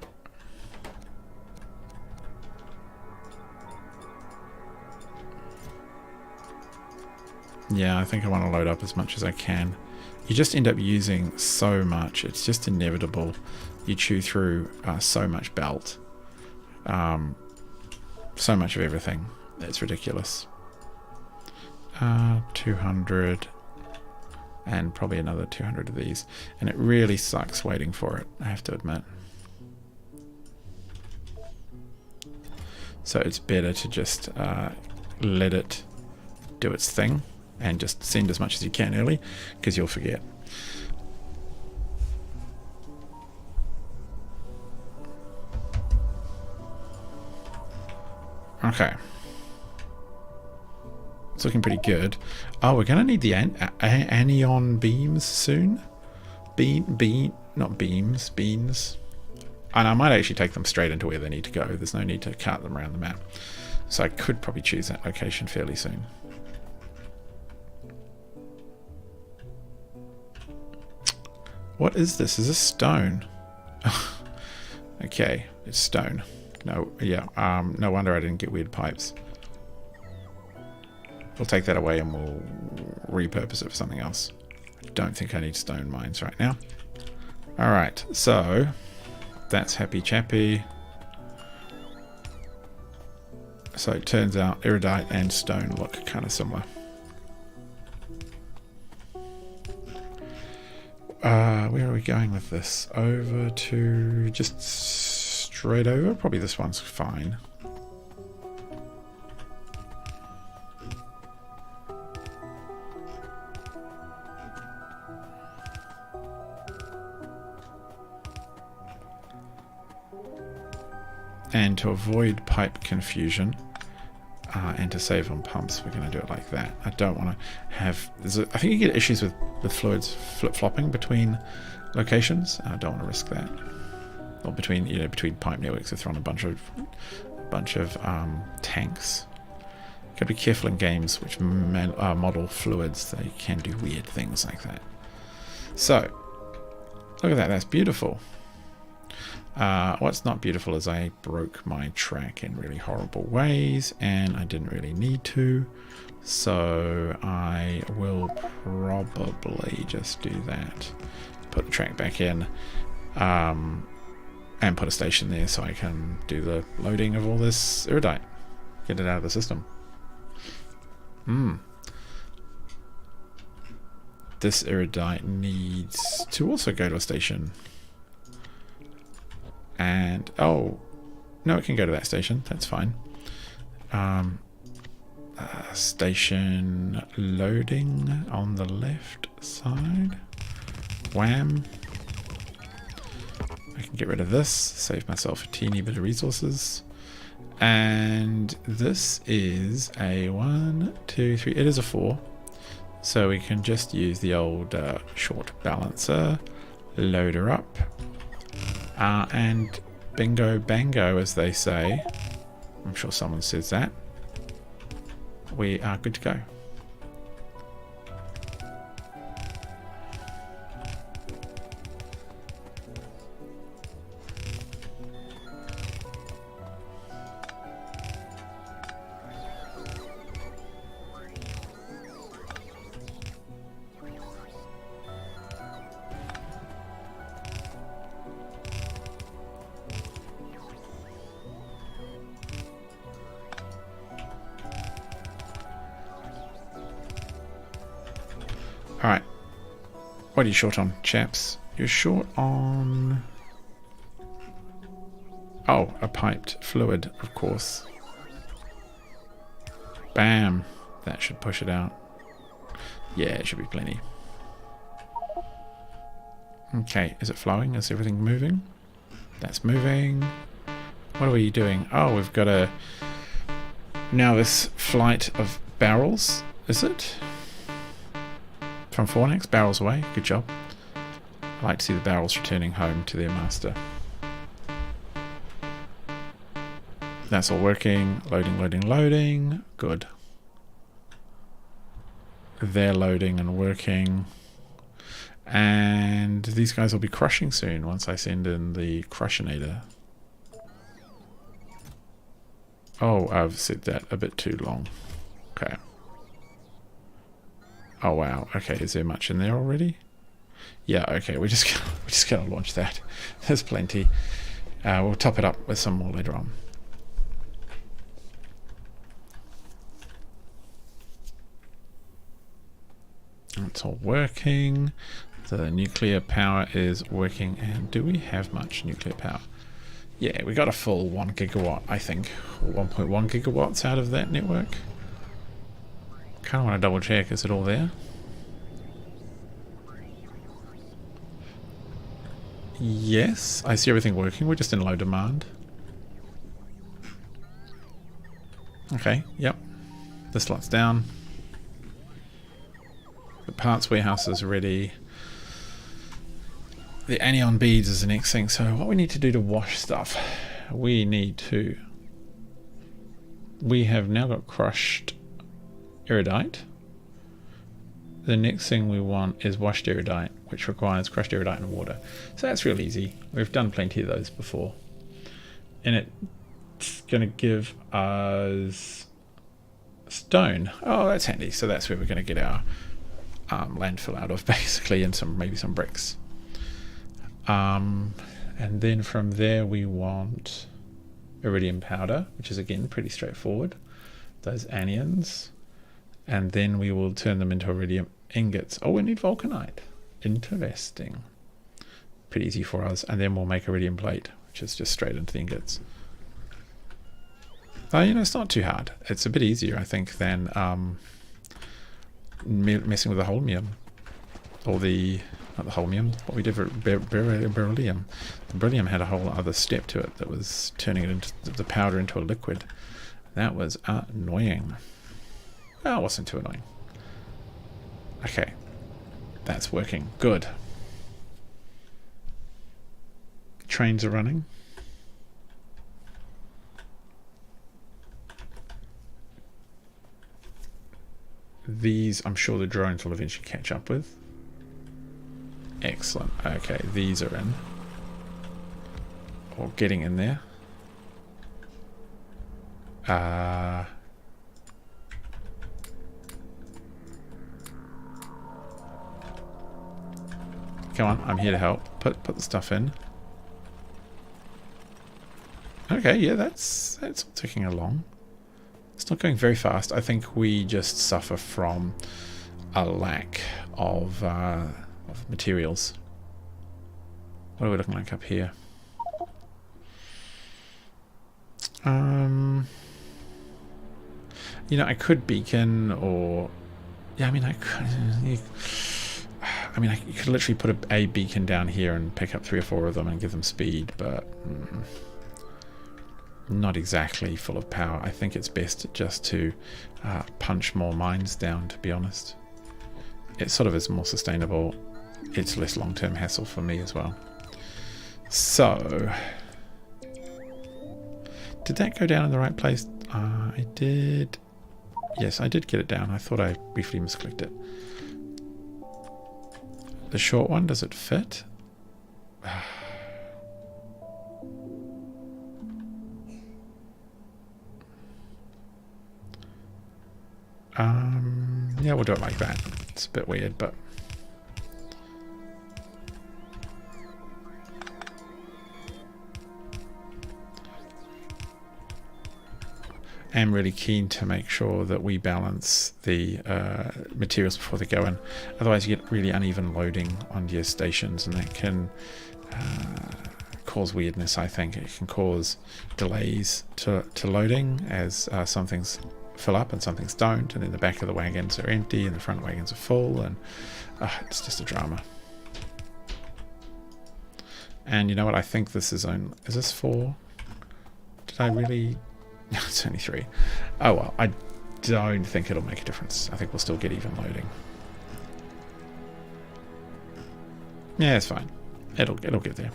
Speaker 1: Yeah, I think I want to load up as much as I can. You just end up using so much. It's just inevitable. You chew through so much belt. So much of everything. It's ridiculous. 200... and probably another 200 of these, and it really sucks waiting for it, I have to admit. So it's better to just let it do its thing and just send as much as you can early, because you'll forget. Okay. It's looking pretty good. Oh, we're going to need the anion beams soon. Not beams, beans. And I might actually take them straight into where they need to go. There's no need to cart them around the map. So I could probably choose that location fairly soon. What is this? Is this stone? Okay, it's stone. No, yeah, no wonder I didn't get weird pipes. We'll take that away and we'll repurpose it for something else. I don't think I need stone mines right now. Alright, so that's happy chappy. So it turns out Iridite and stone look kind of similar. Where are we going with this? Over to just straight over? Probably this one's fine. And to avoid pipe confusion and to save on pumps, we're going to do it like that. I don't want to have... I think you get issues with fluids flip-flopping between locations. I don't want to risk that. Or between, you know, between pipe networks, if they're on a bunch of tanks. Got to be careful in games which model fluids. They can do weird things like that. So, look at that. That's beautiful. What's not beautiful is I broke my track in really horrible ways, and I didn't really need to. So I will probably just do that. Put the track back in, and put a station there so I can do the loading of all this Iridite. Get it out of the system. This Iridite needs to also go to a station. And, oh, no, it can go to that station. That's fine. Station loading on the left side. Wham. I can get rid of this, save myself a teeny bit of resources. And this is a 1, 2, 3. It is a 4. So we can just use the old short balancer, load her up, and bingo bango, as they say. I'm sure someone says that. We are good to go. Alright. What are you short on, chaps? You're short on... Oh, a piped fluid, of course. Bam. That should push it out. Yeah, it should be plenty. Okay, is it flowing? Is everything moving? That's moving. What are we doing? Oh, we've got a... Now this flight of barrels, is it? From Fornax, barrels away. Good job. I like to see the barrels returning home to their master. That's all working. Loading, loading, loading. Good. They're loading and working. And these guys will be crushing soon once I send in the Crushinator. Oh, I've said that a bit too long. Okay. Oh wow. Okay, is there much in there already? Yeah. Okay, we're just gonna launch that. There's plenty. We'll top it up with some more later on. It's all working. The nuclear power is working. And do we have much nuclear power? Yeah, we got a full 1 gigawatt, I think. 1.1 gigawatts out of that network. Kind of want to double check. Is it all there? Yes, I see everything working. We're just in low demand. Okay, yep. The slot's down. The parts warehouse is ready. The anion beads is the next thing. So what we need to do to wash stuff, we have now got crushed Iridite. The next thing we want is washed Iridite, which requires crushed Iridite and water. So that's real easy. We've done plenty of those before. And it's going to give us stone. Oh, that's handy. So that's where we're going to get our landfill out of, basically, and maybe some bricks. And then from there we want iridium powder, which is again pretty straightforward. Those anions. And then we will turn them into iridium ingots. Oh, we need vulcanite. Interesting. Pretty easy for us. And then we'll make iridium plate, which is just straight into the ingots. You know, it's not too hard. It's a bit easier, I think, than messing with the holmium. Or not the holmium, what we did for beryllium. The beryllium had a whole other step to it that was turning it into the powder into a liquid. That was annoying. Oh, it wasn't too annoying. Okay. That's working. Good. Trains are running. These, I'm sure the drones will eventually catch up with. Excellent. Okay, these are in. or getting in there. Come on, I'm here to help. Put the stuff in. Okay, yeah, that's all ticking along. It's not going very fast. I think we just suffer from a lack of materials. What are we looking like up here? You know, I could beacon, or yeah, I mean, I could. You could literally put a beacon down here and pick up 3 or 4 of them and give them speed, but not exactly full of power. I think it's best just to punch more mines down, to be honest. It sort of is more sustainable. It's less long-term hassle for me as well. So, did that go down in the right place? I did. Yes, I did get it down. I thought I briefly misclicked it. The short one, does it fit? Yeah, we'll do it like that. It's a bit weird, but I'm really keen to make sure that we balance the materials before they go in. Otherwise you get really uneven loading on your stations, and that can cause weirdness. I think it can cause delays to loading as some things fill up and some things don't, and then the back of the wagons are empty and the front wagons are full, and it's just a drama. And you know what, I think this is on, is this 4? Did I really? It's only 3. Oh well, I don't think it'll make a difference. I think we'll still get even loading. Yeah, it's fine. It'll get there.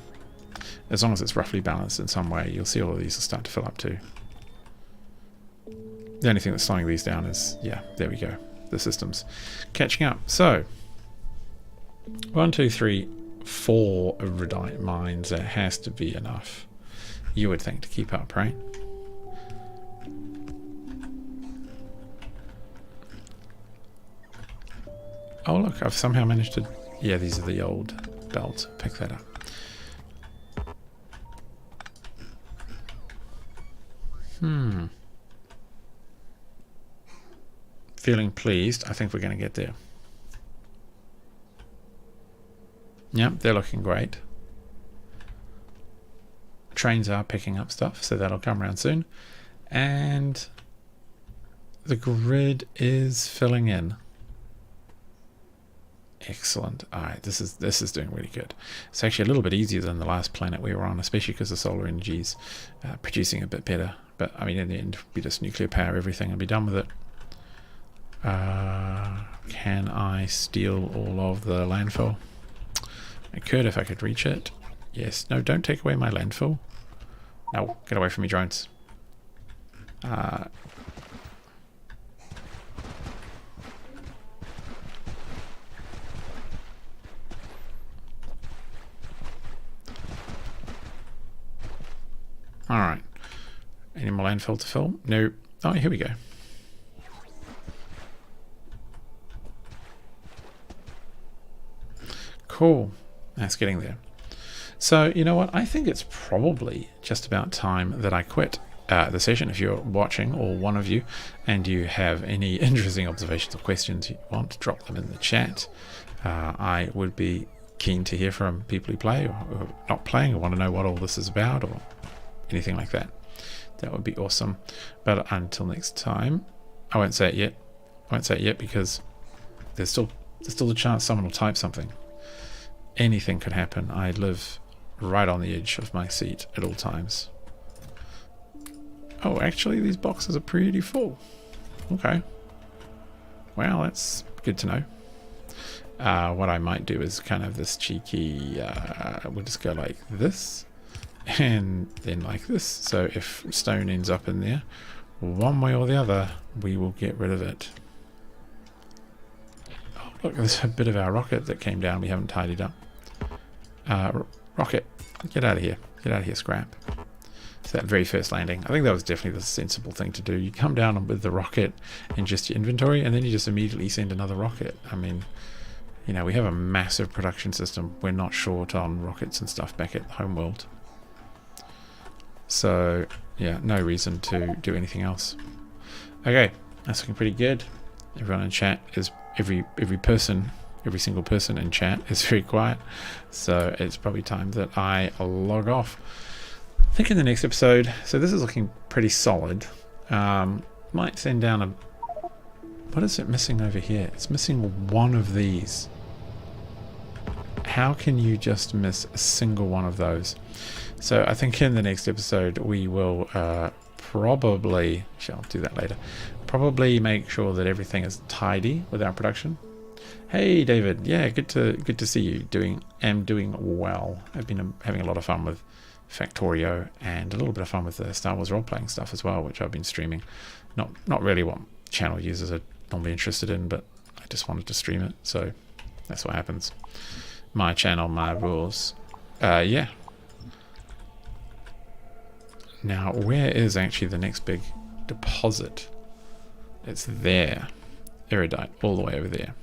Speaker 1: As long as it's roughly balanced in some way, you'll see all of these will start to fill up too. The only thing that's slowing these down is, yeah, there we go. The system's catching up. So, 1, 2, 3, 4 Iridium mines. That has to be enough, you would think, to keep up, right? Oh look, I've somehow managed to... Yeah, these are the old belts. Pick that up. Feeling pleased. I think we're going to get there. Yep, they're looking great. Trains are picking up stuff, so that'll come around soon. And the grid is filling in. Excellent. Alright, this is doing really good. It's actually a little bit easier than the last planet we were on, especially because the solar energy is producing a bit better. But I mean, in the end, we just nuclear power everything and be done with it. Can I steal all of the landfill? I could if I could reach it. Yes. No, don't take away my landfill. No, get away from me, drones. Alright. Any more landfill to fill? No. Oh, here we go. Cool. That's getting there. So, you know what? I think it's probably just about time that I quit the session. If you're watching, or one of you, and you have any interesting observations or questions you want, drop them in the chat. I would be keen to hear from people who play or not playing, or want to know what all this is about, or anything like that. That would be awesome. But until next time, I won't say it yet. I won't say it yet because there's still a chance someone will type something. Anything could happen. I live right on the edge of my seat at all times. Oh, actually, these boxes are pretty full. Okay. Well, that's good to know. What I might do is kind of this cheeky, we'll just go like this, and then like this. So if stone ends up in there, one way or the other, we will get rid of it. Oh, look, there's a bit of our rocket that came down we haven't tidied up. Rocket, get out of here. Get out of here, scrap. So that very first landing, I think that was definitely the sensible thing to do. You come down with the rocket in just your inventory, and then you just immediately send another rocket. I mean, you know, we have a massive production system. We're not short on rockets and stuff back at homeworld. So, yeah, no reason to do anything else. Okay, that's looking pretty good. Everyone in chat is, every single person in chat is very quiet. So it's probably time that I log off. I think in the next episode, so this is looking pretty solid. Might send down a, what is it missing over here? It's missing one of these. How can you just miss a single one of those? So I think in the next episode we will probably, I'll do that later, probably make sure that everything is tidy with our production. Hey David, yeah, good to see you. Am doing well. I've been having a lot of fun with Factorio and a little bit of fun with the Star Wars role-playing stuff as well, which I've been streaming. Not really what channel users are normally interested in, but I just wanted to stream it, so that's what happens. My channel, my rules. Yeah. Now, where is actually the next big deposit? It's there. Erudite, all the way over there.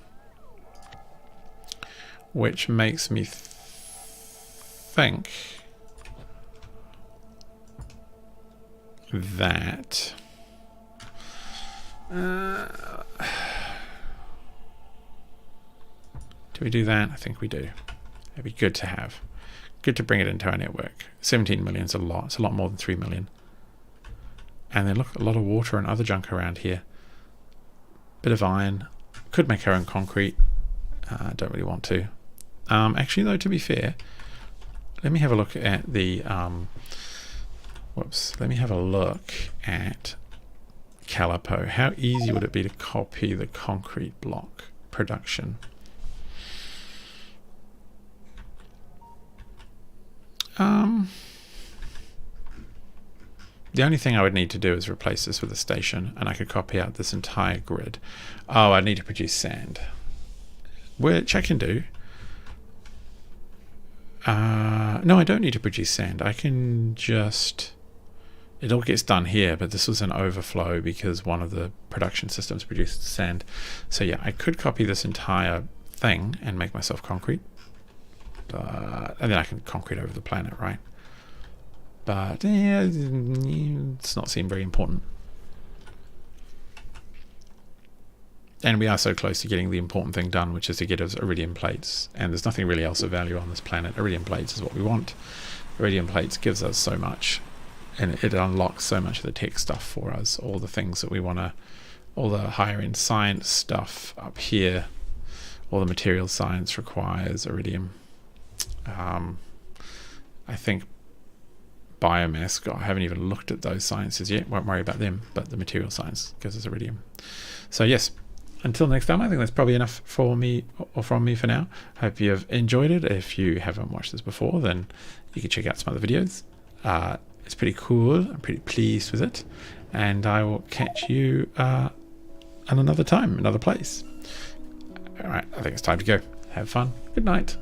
Speaker 1: Which makes me think that do we do that? I think we do. It'd be good to have. Good to bring it into our network. 17 million is a lot. It's a lot more than 3 million. And then look, a lot of water and other junk around here. Bit of iron. Could make our own concrete. Don't really want to. Actually, though, to be fair, let me have a look at the let me have a look at Calipo. How easy would it be to copy the concrete block production? The only thing I would need to do is replace this with a station, and I could copy out this entire grid. Oh, I need to produce sand, which I can do. No, I don't need to produce sand. I can just... It all gets done here, but this was an overflow because one of the production systems produced sand. So yeah, I could copy this entire thing and make myself concrete. And then I can concrete over the planet, right? But yeah, it's not seem very important. And we are so close to getting the important thing done, which is to get us iridium plates. And there's nothing really else of value on this planet. Iridium plates is what we want. Iridium plates gives us so much. And it unlocks so much of the tech stuff for us. All the things that we want to... All the higher end science stuff up here. All the material science requires iridium. I think biomass, I haven't even looked at those sciences yet. Won't worry about them. But the material science gives us iridium. So yes. Until next time, I think that's probably enough for me or from me for now. Hope you've enjoyed it. If you haven't watched this before, then you can check out some other videos. It's pretty cool. I'm pretty pleased with it. And I will catch you at another time, another place. All right, I think it's time to go. Have fun. Good night.